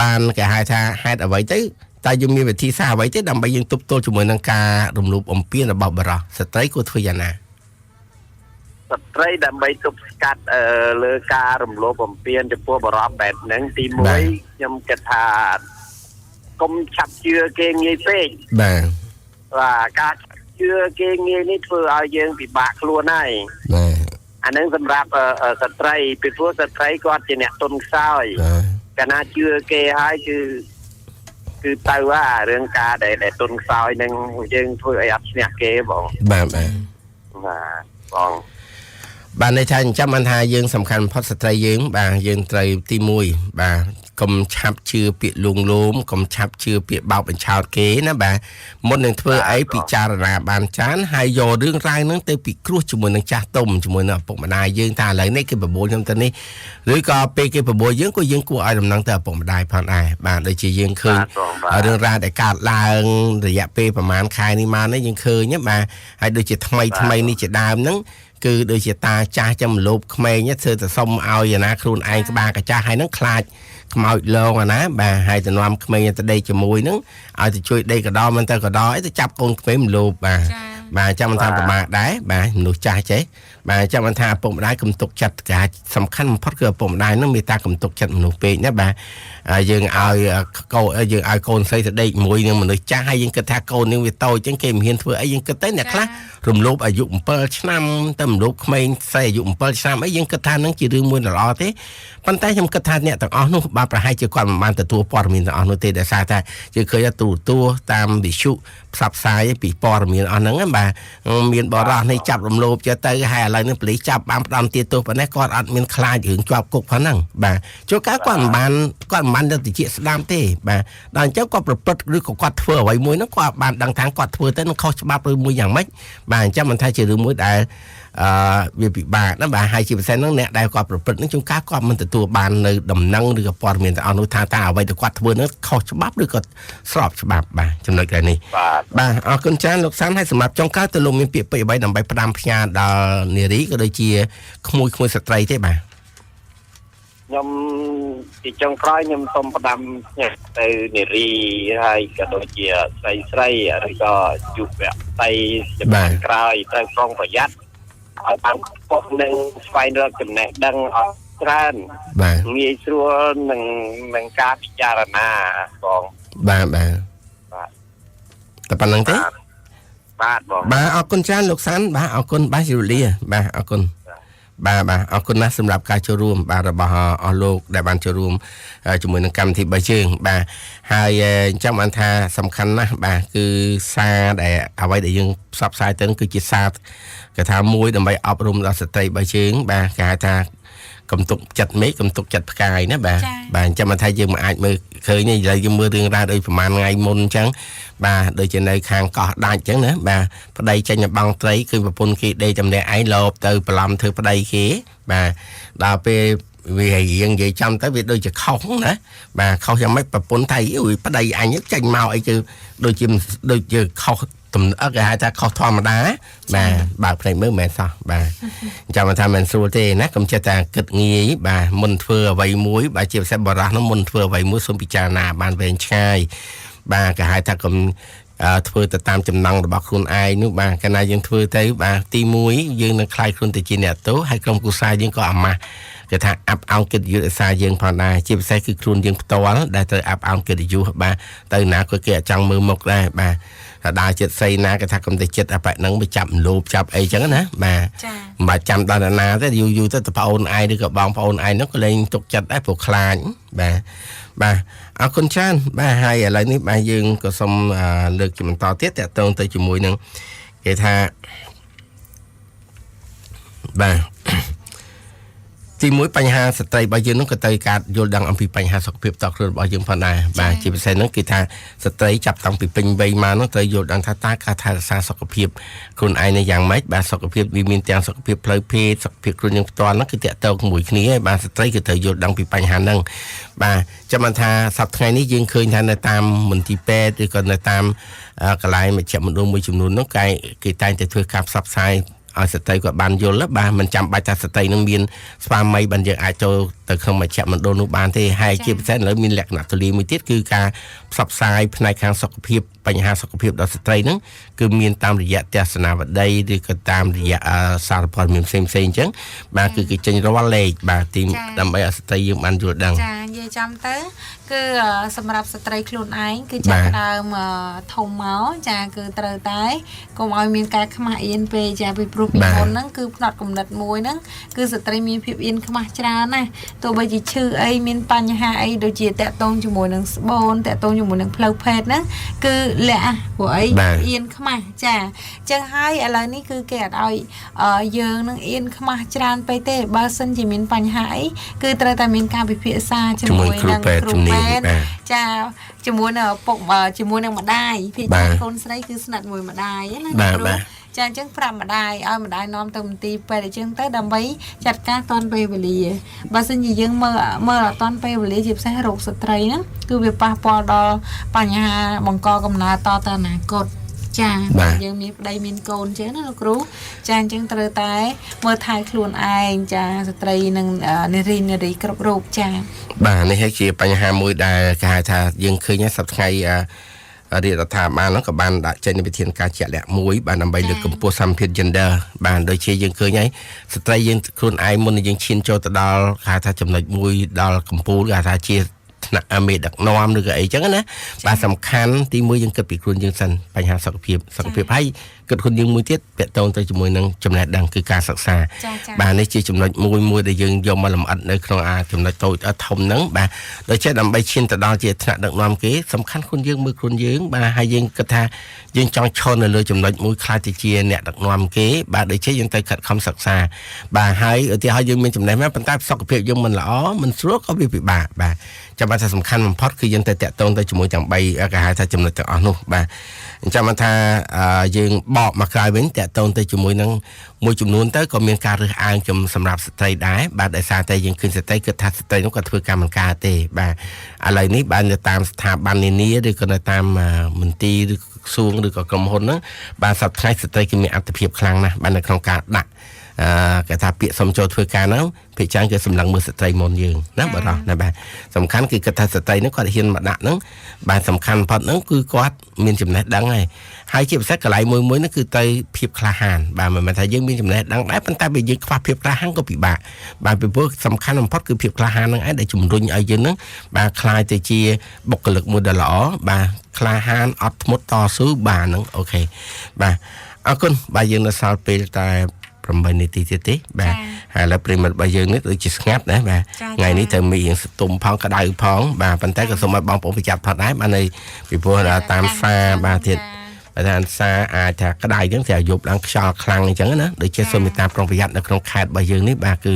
បានគេហៅថាហេតុអ្វីទៅតើយើងមានវិធីសាស្ត្រអ្វីទេដើម្បីយើងទប់ទល់ជាមួយនឹងការរំលោភបំពានរបស់បរិសុទ្ធស្ត្រីគួរធ្វើយ៉ាងណាស្ត្រីដើម្បីទប់ស្កាត់លើការរំលោភបំពានចំពោះបរិសុទ្ធបែបហ្នឹងទី1ខ្ញុំគិតថាកុំឆាប់ជឿគេងាយពេកបាទការជឿគេងាយនេះធ្វើឲ្យយើងពិបាកខ្លួនហើយបាទអានឹងសម្រាប់ស្ត្រីពីព្រោះស្ត្រីគាត់ជាអ្នកទុនខ្សោយកាលណាជឿគេហើយគឺទៅរឿងការដែលទុនខ្សោយនឹងយើងធ្វើឲ្យអត់ឈ្នះគេបងបាទបងបាទន័យថាអញ្ចឹងបានថាយើងសំខាន់បំផុតស្ត្រីយើងបាទយើងត្រូវទី1បាទកុំឆាប់ជឿពាក្យលួងលោមកុំឆាប់ជឿពាក្យបោកបញ្ឆោតគេណាបាទមុននឹងធ្វើអីពិចារណាបានចានហើយយករឿងរ៉ាវហ្នឹងទៅពិគ្រោះជាមួយនឹងចាស់ទុំជាមួយនឹងឪពុកម្ដាយយើងថាឥឡូវនេះគេបបួលខ្ញុំទៅនេះឬក៏ពេលគេបបួលយើងក៏យើងគួរឲ្យដំណឹងទៅឪពុកម្ដាយផងដែរបាទដូចជាយើងឃើញរឿងរ៉ាវដែលកើតឡើងរយៈពេលប្រហែលខែនេះមកនេះយើងឃើញបាទហើយដូចជាថ្មីនេះជាដើមហ្នឹងគឺដូចជាតាចាស់ចាំលោភក្មេងធ្វើទៅសុំឲ្យអាណាខ្លួនឯងក្បាលកាចាស់ហើយហ្នឹងខ្លាចខ្មោចលងអាណាបាទហើយទៅនាំក្មេងទៅដេកជាមួយហ្នឹងឲ្យទៅជួយដេកកដោមិនទៅកដោអីទៅចាប់កូនក្មេងលោភបាទ បាទចាំមិនថាប្រមាថដែរបាទមនុស្សចាស់ចេះបាទចាំមិនថាឪពុកម្ដាយកំទុកចិត្តការសំខាន់បំផុតគឺឪពុកម្ដាយនឹងមានតាកំទុកចិត្តមនុស្សពេកណាបាទយើងឲ្យកូនស្រីទៅដេកមួយនឹងមនុស្សចាស់ហើយយើងគិតថាកូននឹងវាតូចចឹងគេមិនហ៊ានធ្វើអីយើងគិតទៅអ្នកខ្លះរំលោភអាយុ7ឆ្នាំទៅរំលោភក្មេងស្រីអាយុ7ឆ្នាំអីយើងគិតថានឹងជារឿងមួយល្អទេប៉ុន្តែខ្ញុំគិតថាអ្នកទាំងអស់នោះបាទប្រហែលជាគាត់មិនបានទទួលព័ត៌មានទាំងអស់នោះទេដោយសារតែយើងឃើញថាទូតាមវិទ្យុផ្សព្វផ្សាយពីព័ត៌មានអស់ហ្នឹងបាទមានបរិះនេះចាប់រំលោភចេះទៅហើយឥឡូវនេះប៉ូលីសចាប់បានផ្ដំទាទោសប៉ុណ្ណេះគាត់អត់មានខ្លាចរឿងជាប់គុកប៉ុណ្ណឹងបាទជួនកាលគាត់មិនបានទៅតិចស្ដាមទេបាទដល់អញ្ចឹងគាត់ប្រព្រឹត្តឬក៏គាត់ធ្វើអ្វីមួយហ្នឹងគាត់បានដឹងថាគាត់ធ្វើទៅនឹងខុសច្បាប់ឬមួយយ៉ាងម៉េចបាទអញ្ចឹងមិនថាជារឿងមួយដែលវាពិបាកណាបាទហើយជាពិសេសហ្នឹងអ្នកដែលគាត់ប្រព្រឹត្តហ្នឹងជួនកាលគាត់មិនទទួលបាននៅដំណឹងឬក៏ព័ត៌មានទាំងអស់នោះថាតើអ្វីដែលគាត់ធ្វើហ្នឹងខុសច្បាប់ឬក៏ស្របច្បាប់បាទចំណុចក្រោយនេះបាទអរគុណច្រើនលោកសាន់ហើយសម្រាប់ចុងក្រោយទៅលោកមានពាក្យពេចន៍អ្វីដើម្បីផ្ដាំផ្ញើដល់នារីក៏ដូចជាក្មួយស្ត្រីទេបាទខ្ញុំទីចុងក្រោយខ្ញុំសូមផ្ដាំទៅនារីហើយក៏ដូចជាស្រីឬក៏យុវតីចំនួនក្រោយត្រូវប្រុងប្រយ័ត្នឲ្យបានពុកនឹងស្វែងរកចំណេះដឹងអត់ច្រើនងាយស្រួលនឹងការពិចារណាបងបាទតែប៉ុណ្្នឹងទេបាទបងបាទអរគុណច្រើនលោកសាន់បាទអរគុណបាទជម្រាបលាបាទអរគុណបាទអរគុណណាស់សម្រាប់ការចូលរួមបាទរបស់អស់លោកដែលបានចូលរួមជាមួយនឹងកម្មវិធីបើជើងបាទហើយចាំបានថាសំខាន់ណាស់បាទគឺសារដែលអ្វីដែលយើងផ្សព្វផ្សាយទៅគឺជាសារគេថាមួយដើម្បីអប់រំដល់ស្ត្រីបើជើងបាទគេហៅថាកំទុកចិត្តមេឃកំទុកចិត្តផ្កាយណាបាទអញ្ចឹងមិនថាយើងមិនអាចមើលឃើញទេឥឡូវយើងមើលរឿងរ៉ាវដូចប្រហែលថ្ងៃមុនអញ្ចឹងបាទដូចជានៅខាងកោះដាច់អញ្ចឹងណាបាទប្តីចេញទៅបង់ត្រីគឺប្រពន្ធគេដេកតម្នាក់ឯងលោបទៅបន្លំធ្វើប្តីគេបាទដល់ពេលវារៀងនិយាយចាំទៅវាដូចជាខុសណាបាទខុសយ៉ាងម៉េចប្រពន្ធថាអុយប្តីអញចេញមកអីគឺដូចជាខុសគេហៅថាខុសធម្មតាបាទបើផ្លេចមើលមិនមែនសោះបាទចាំថាមិនស្រួលទេណាកុំចេះតែគិតងាយបាទមុនធ្វើអ្វីមួយបាទជាពិសេសបរោះនោះមុនធ្វើអ្វីមួយសូមពិចារណាបានវែងឆ្ងាយបាទគេហៅថាកុំធ្វើទៅតាមចំណង់របស់ខ្លួនឯងនោះបាទកាលណាយើងធ្វើទៅបាទទី1យើងនឹងខ្លាយខ្លួនទៅជាអ្នកទោសហើយក្រុមគ្រួសារយើងក៏អាម៉ាស់គេថាអាប់អោនកិត្តិយសឯសារយើងផងដែរជាពិសេសគឺខ្លួនយើងផ្ទាល់ដែលត្រូវអាប់អោនកិត្តិយសបាទទៅណាក៏គេអត់ចង់មើលមុខដែរបាទថាដើរចិត្តស្អីណាគេថាកុំទៅចិត្តអាប៉ែហ្នឹងវាចាប់លោបចាប់អីចឹងណាបាទមិនបាច់ចាំដល់ណាទេយូរទៅប្អូនឯងឬក៏បងប្អូនឯងហ្នឹងក៏លែងទុកចិត្តដែរព្រោះខ្លាចបាទអរគុណច្រើនបាទហើយឥឡូវនេះបាទយើងក៏សូមលើកជាបន្តទៀតតកតងទៅជាមួយនឹងគេថាបាទទីមួយបញ្ហាស្ត្រីរបស់យើងនឹងក៏ទៅការយល់ដឹងអំពីបញ្ហាសុខភាពតខ្លួនរបស់យើងផងដែរបាទជាពិសេសហ្នឹងគឺថាស្ត្រីចាប់តាំងពីពេញវ័យមកនោះត្រូវយល់ដឹងថាតើការថែរក្សាសុខភាពខ្លួនឯងនេះយ៉ាងម៉េចបាទសុខភាពវាមានទាំងសុខភាពផ្លូវភេទសុខភាពខ្លួនយើងផ្ទាល់ហ្នឹងគឺតាក់ទងជាមួយគ្នាហើយបាទស្ត្រីគឺត្រូវយល់ដឹងពីបញ្ហាហ្នឹងបាទចាំមិនថាសប្តាហ៍ថ្ងៃនេះយើងឃើញថានៅតាមមន្ទីរពេទ្យឬក៏នៅតាមកន្លែងមជ្ឈមណ្ឌលមួយចំនួននោះគេតែងតែធ្វើការផ្សព្វផ្សាយឲ្យស្ត្រីគាត់បានយល់បាទមិនចាំបាច់ថាស្ត្រីនឹងមានស្វាមីបានយើងអាចចូលទៅក្នុងមជ្ឈមណ្ឌលនោះបានទេហើយជាពិសេសឥឡូវមានលក្ខណៈទូលាយមួយទៀតគឺការផ្សព្វផ្សាយផ្នែកខាងសុខភាពបញ្ហាសុខភាពដល់ស្ត្រីហ្នឹងគឺមានតាមរយៈទស្សនាវដ្តីឬក៏តាមរយៈសារព័ត៌មានផ្សេងៗអញ្ចឹងបាទគឺគេចេញរាល់លេខបាទទីដើម្បីឲ្យស្ត្រីយើងបានយល់ដឹងចានិយាយចាំទៅគឺសម្រាប់ស្ត្រីខ្លួនឯងគឺចាប់ដើមធំមកចាគឺត្រូវតែកុំឲ្យមានការខ្មាស់អៀនពេកចាពីព្រោះពីមុនហ្នឹងគឺផ្នត់គំនិតមួយហ្នឹងគឺស្ត្រីមានភាពអៀនខ្មាស់ច្រើនណាទោះបីជាឈឺអីមានបញ្ហាអីដូចជាតាក់ទងជាមួយនឹងស្បូនតាក់ទងជាមួយនឹងផ្លូវភេទហ្នឹងគឺលាក់ព្រោះអីអៀនខ្មាស់ចាអញ្ចឹងហើយឥឡូវនេះគឺគេអត់ឲ្យយើងនឹងអៀនខ្មាស់ច្រើនពេកទេបើសិនជាមានបញ្ហាអីគឺត្រូវតែមានការពិភាក្សាជាមួយនឹងគ្រូពេទ្យចាជាមួយនឹងពុកជាមួយនឹងម្ដាយពីកូនស្រីគឺស្និទ្ធមួយម្ដាយណាគ្រូចាអញ្ចឹងប្រាប់ម្ដាយឲ្យម្ដាយនាំទៅមន្ទីរពេទ្យអញ្ចឹងទៅដើម្បីចាត់ការទាន់ពេលវេលាបើសិនជាយើងមើលអត់ទាន់ពេលវេលាជាពិសេសរោគស្ត្រីហ្នឹងគឺវាប៉ះពាល់ដល់បញ្ហាបង្កកំណើតទៅអនាគតចាយើងមានប្តីមានកូនចឹងណាលោកគ្រូចាអញ្ចឹងត្រូវតែមើលថែខ្លួនឯងចាស្ត្រីនិងនារីគ្រប់រូបចាបាទនេះហើយជាបញ្ហាមួយដែលគេហៅថាយើងឃើញសប្តាហ៍ថ្ងៃ រាជរដ្ឋាភិបាលហ្នឹងក៏បានដាក់ចេញវិធានការជាក់លាក់មួយបានដើម្បីលើកកម្ពស់សមភាព gender បានដូចជាយើងឃើញហើយស្ត្រីយើងខ្លួនឯងមុននឹងយើងឈានចូលទៅដល់គេថាចំណុចមួយដល់កម្ពូលគេថាជាថ្នាក់មេដឹកនាំឬក៏អីចឹងណាបាទសំខាន់ទីមួយយើងគិតពីខ្លួនយើងសិនបញ្ហាសុខភាពហើយគិតខ្លួនយើងមួយទៀតពាក់ទងទៅជាមួយនឹងចំណេះដឹងគឺការសិក្សាបាទនេះជាចំណុចមួយដែលយើងយកមកលម្អិតនៅក្នុងចំណុចតូចធំហ្នឹងបាទដូចជាដើម្បីឈានទៅដល់ជាថ្នាក់ដឹកនាំគេសំខាន់ខ្លួនយើងមើលខ្លួនយើងបាទហើយយើងគិតថាយើងចង់ឈរនៅលើចំណុចមួយខ្លះទៅជាអ្នកដឹកនាំគេបាទដូចជាយើងទៅខិតខំសិក្សាបាទហើយឧទាហរណ៍យើងមានចំណេះមែនប៉ុន្តែសុខភាពយើងមិនល្អមិនស្រួលក៏វាពិបាកបាទចាំបាច់ថាសំខាន់បំផុតគឺយើងទៅតាក់ទងទៅជាមួយទាំង3គេហៅថាចំណុចទាំងអស់នោះបាទអញ្ចឹងមិនថាយើងបកមកក្រោយវិញតាក់ទងទៅជាមួយនឹងមួយចំនួនទៅក៏មានការរើសអើងសម្រាប់ស្ត្រីដែរបាទដោយសារតែយើងឃើញស្ត្រីគិតថាស្ត្រីនោះក៏ធ្វើកម្មការទេបាទឥឡូវនេះបានទៅតាមស្ថាប័ននានាឬក៏នៅតាមមន្ទីរឬក្រសួងឬក៏ក្រុមហ៊ុនហ្នឹងបាទសប្តាហ៍ស្ត្រីគឺមានអត្ថប្រយោជន៍ខ្លាំងណាស់បាទនៅក្នុងការដាក់គេថាពាក្យសុំចូលធ្វើការហ្នឹងភាគច្រើនគឺសម្លឹងមើលស្ត្រីមុនយើងណាបាទណាបាទសំខាន់គឺគាត់ថាស្ត្រីហ្នឹងគាត់ហ៊ានមកដាក់ហ្នឹងបាទសំខាន់បំផុតហ្នឹងគឺគាត់មានចំណេះដឹងហើយជាពិសេសកន្លែងមួយហ្នឹងគឺទៅភាពក្លាហានបាទមិនមែនថាយើងមានចំណេះដឹងដែរប៉ុន្តែបើយើងខ្វះភាពក្លាហានក៏ពិបាកបាទពីព្រោះសំខាន់បំផុតគឺភាពក្លាហានហ្នឹងឯងដែលជំរុញឲ្យយើងហ្នឹងបាទខ្លាយទៅជាបុគ្គលិកមួយដ៏ល្អបាទក្លាហានអត់ធ្មត់តស៊ូបាទហ្នឹងអូខេបាទអរគុណបាទយើងនៅសល់ពេលតែ8នាទីទៀតទេបាទហើយឥឡូវប្រិមិត្តរបស់យើងនេះដូចជាស្ងាត់ណាបាទថ្ងៃនេះត្រូវមានស្ទុំផងក្តៅផងបាទប៉ុន្តែក៏សូមឲ្យបងប្អូនប្រយ័ត្នផុតដែរបាទនៅពីព្រោះតាមសារបាទទៀតបើថាសារអាចថាក្តៅអញ្ចឹងតែយប់ឡើងខ្យល់ខ្លាំងអញ្ចឹងណាដូចជាសូមមេត្តាប្រុងប្រយ័ត្ននៅក្នុងខេត្តរបស់យើងនេះបាទគឺ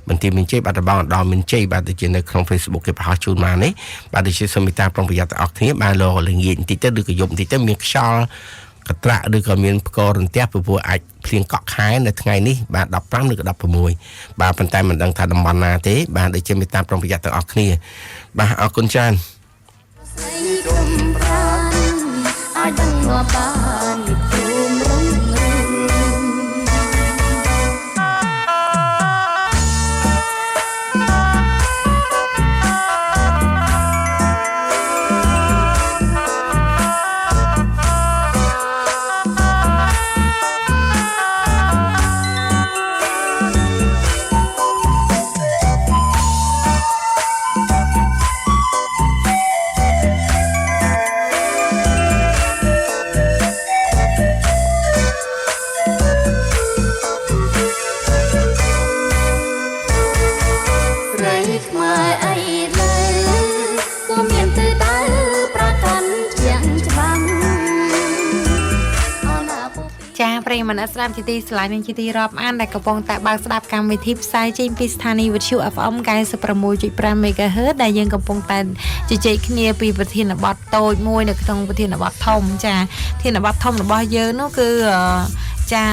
បន្ទាយមានជ័យបាត់ដំបងឧត្តមមានជ័យបាទដូចជានៅក្នុង Facebook គេបង្ហោះជូនមកនេះបាទដូចជាសូមមេត្តាប្រុងប្រយ័ត្នទាំងអស់គ្នាបាទលោកល្ងាចបន្តិចទៅឬក៏យប់បន្តិចទៅមានខ្យល់កត្រាក់ឬក៏មានផ្គររន្ទះពីព្រោះអាចភ្លៀងកក់ខែនៅថ្ងៃនេះបាទ15ឬក៏16បាទប៉ុន្តែមិនដឹងថាតំបន់ណាទេបាទដូចជាមេត្តាប្រុងប្រយ័ត្នទាំងអស់គ្នាបាទអរគុណច្រើនអាចដឹងមកបានជុំរងមនស្ដាប់ជាទីស្រឡាញ់និងជាទីរាប់អានដែលកំពុងតែបើកស្ដាប់កម្មវិធីផ្សាយចេញពីស្ថានីយ៍វិទ្យុ FM 96.5 MHz ដែលយើងកំពុងតែជជែកគ្នាពីប្រធានបទតូចមួយនៅក្នុងប្រធានបទធំចាប្រធានបទធំរបស់យើងនោះគឺចា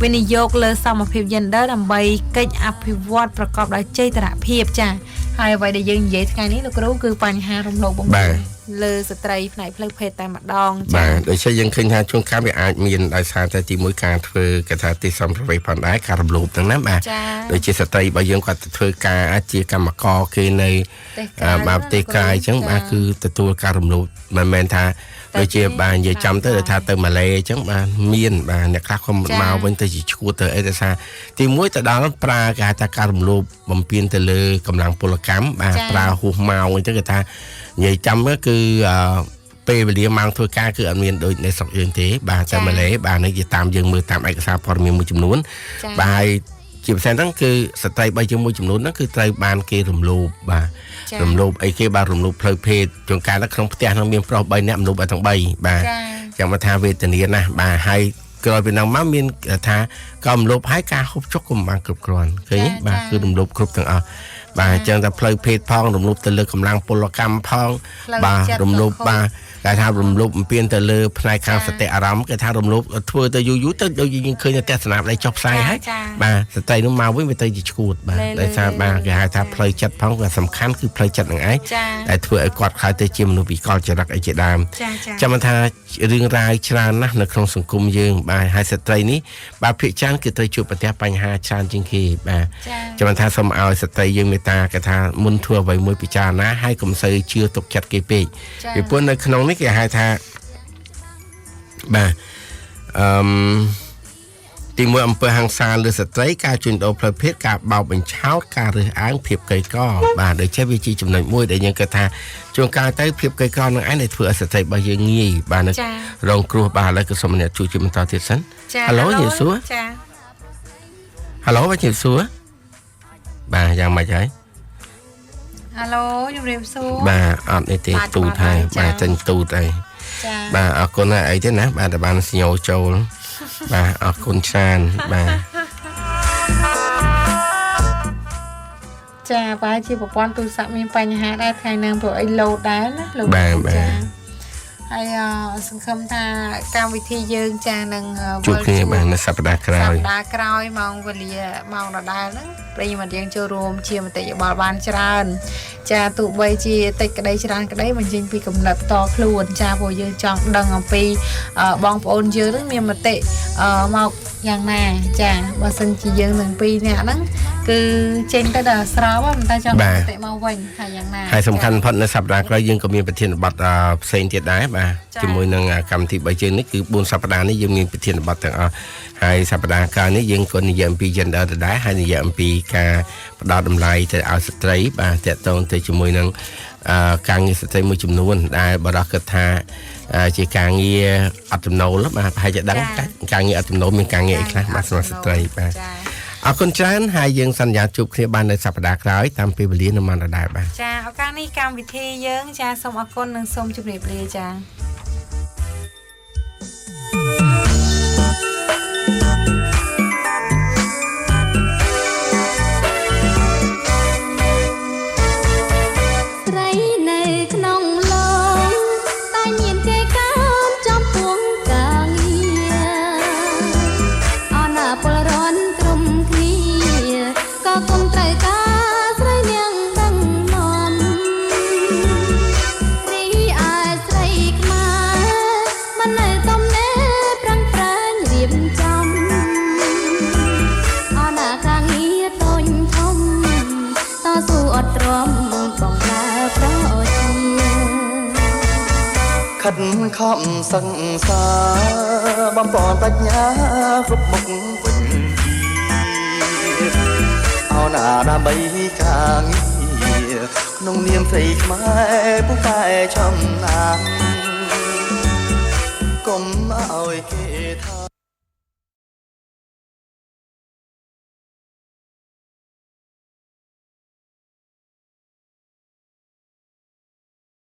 វិនិយោគលើសមភាព gender ដើម្បីកិច្ចអភិវឌ្ឍប្រកបដោយចីរភាពចាហើយអ្វីដែលយើងនិយាយថ្ងៃនេះលោកគ្រូគឺបញ្ហារំលោភបំពានលើស្ត្រីផ្នែកផ្លូវភេទតែម្ដងចា៎បាទដូចជាយើងឃើញថាជួនកាលវាអាចមានដោយសារតែទីមួយការធ្វើកថាទីសំប្រវេសផងដែរការរំលោភទាំងហ្នឹងបាទដូចជាស្ត្រីរបស់យើងគាត់ធ្វើការអាចជាកម្មករគេនៅបាទប្រទេសក្រៅអញ្ចឹងបាទគឺទទួលការរំលោភមិនមែនថាដូចជាបាទនិយាយចំទៅថាទៅម៉ាឡេអញ្ចឹងបាទមានបាទអ្នកខ្លះក៏មកវិញទៅជាឈួតទៅអីដោយសារទីមួយទៅដល់ប្រើគេហៅថាការរំលោភបំពានទៅលើកម្លាំងពលកម្មបាទប្រើហួសម៉ោងអញ្ចឹងគេថានិយាយចំគឺពេលវេលាម៉ោងធ្វើការគឺអត់មានដូចនៅស្រុកយើងទេបាទតែម៉ាឡេបាទនេះជាតាមយើងមើលតាមឯកសារព័ត៌មានមួយចំនួនបាទជាពិសេសហ្នឹងគឺស្ត្រីបីជាមួយចំនួនហ្នឹងគឺត្រូវបានគេរំលោភបាទរំលោភអីគេបាទរំលោភផ្លូវភេទជួនកាលក្នុងផ្ទះហ្នឹងមានប្រុស3នាក់រំលោភឲ្យទាំង3បាទចាំថាវេទនាណាស់បាទហើយក្រោយពីហ្នឹងមកមានថាក៏រំលោភឲ្យការហូបចុកក៏មិនបានគ្រប់គ្រាន់ឃើញបាទគឺរំលោភគ្រប់ទាំងអស់បាទអញ្ចឹងតែផ្លូវភេទផងរំលោភទៅលើកម្លាំងពលកម្មផងបាទរំលោភបាទគេថារំលោភបំពានទៅលើផ្នែកខាងសតិអារម្មណ៍គេថារំលោភធ្វើទៅយូរទៅដូចយើងឃើញនៅទស្សនាប័យចុះផ្សាយហើយបាទស្ត្រីនោះមកវិញវាទៅជាឈួតបាទដោយសារបាទគេហៅថាផ្លូវចិត្តផងវាសំខាន់គឺផ្លូវចិត្តនឹងឯងដែលធ្វើឲ្យគាត់ខ្លាចទៅជាមនុស្សវិកលចរិតអីជាដើមចាំថារឿងរ៉ាវច្រើនណាស់នៅក្នុងសង្គមយើងបាទហើយស្ត្រីនេះបាទភាគច្រើនគឺត្រូវជួបប្រទះបញ្ហាច្រើនជាងគេបាទចាំថាសូមឲ្យស្ត្រីយើងមេត្តា តាគេថាមុនធ្វើអ្វីមួយពិចារណាហើយកុំសូវជឿទុកចិត្តគេពេកពីព្រោះនៅក្នុងនេះគេហៅថាបាទទីមួយអំពើហិង្សាលើស្ត្រីការជួញដូរផ្លូវភេទការបោកបញ្ឆោតការរើសអើងភាពក្រីក្របាទដូចជាវាជាចំណុចមួយដែលយើងគិតថាជួនកាលទៅភាពក្រីក្រនឹងឯងដែលធ្វើឲ្យស្ត្រីរបស់យើងងាយបាទរងគ្រោះបាទឥឡូវក៏សូមអ្នកជួយជាបន្តទៀតសិនហៅឡូជំរាបសួរចាហៅឡូជំរាបសួរបាទយ៉ាងម៉េចហើយហៅឡូជំរាបសួរបាទអត់នេះទេទូតហើយបាទចេញទូតហើយបាទអរគុណហើយអីទេណាបាទបានសញ្ញោចូលបាទអរគុណច្រើនបាទចាប្រហែលជាប្រព័ន្ធទូរស័ព្ទមានបញ្ហាដែរថ្ងៃហ្នឹងព្រោះអីឡូតដែរណាលោកចាហើយសង្ឃឹមថាកម្មវិធីយើងចានឹងជួបគ្នាបាននៅសប្តាហ៍ក្រោយម៉ោងវេលាម៉ោងដដែលហ្នឹងប្រិយមិត្តយើងចូលរួមជាមតិយោបល់បានច្រើនចាទោះបីជាតិចក្តីច្រើនក្តីបញ្ចេញពីកំណត់តខ្លួនចាព្រោះយើងចង់ដឹងអំពីបងប្អូនយើងនឹងមានមតិមកយ៉ាងណាចាបើសិនជាយើងនឹងពីរនាក់ហ្នឹងគឺចេញទៅដល់ស្របមិនតែចង់មតិមកវិញហើយយ៉ាងណាហើយសំខាន់បំផុតនៅសប្តាហ៍ក្រោយយើងក៏មានប្រធានបទផ្សេងទៀតដែរបាទជាមួយនឹងកម្មវិធី3ជើងនេះគឺ4សប្តាហ៍នេះយើងមានប្រធានបទទាំងអស់ហើយសប្តាហ៍ក្រោយនេះយើងក៏និយាយអំពី gender ដដែលហើយនិយាយអំពីការផ្ដល់តម្លៃទៅឲ្យស្ត្រីបាទតកតងទៅជាមួយនឹងការងារស្ត្រីមួយចំនួនដែលបរិះគិតថាជាការងារអត់ចំណូលបាទប្រហែលជាដឹងការងារអត់ចំណូលមានការងារអីខ្លះបាទសម្រាប់ស្ត្រីបាទអរគុណច្រើនហើយយើងសន្យាជួបគ្នាបាននៅសប្តាហ៍ក្រោយតាមពេលវេលានៅម៉ោងដដែលបាទចាឱកាសនេះកម្មវិធីយើងចាសូមអរគុណនិងសូមជម្រាបលាចាខិតខំសង្សារបំពន់បញ្ញាគ្រប់មុខវិញអោណាដើម្បីការងារក្នុងនាមស្រីខ្មែរពុកតែចំណាំកុំឲ្យគេថា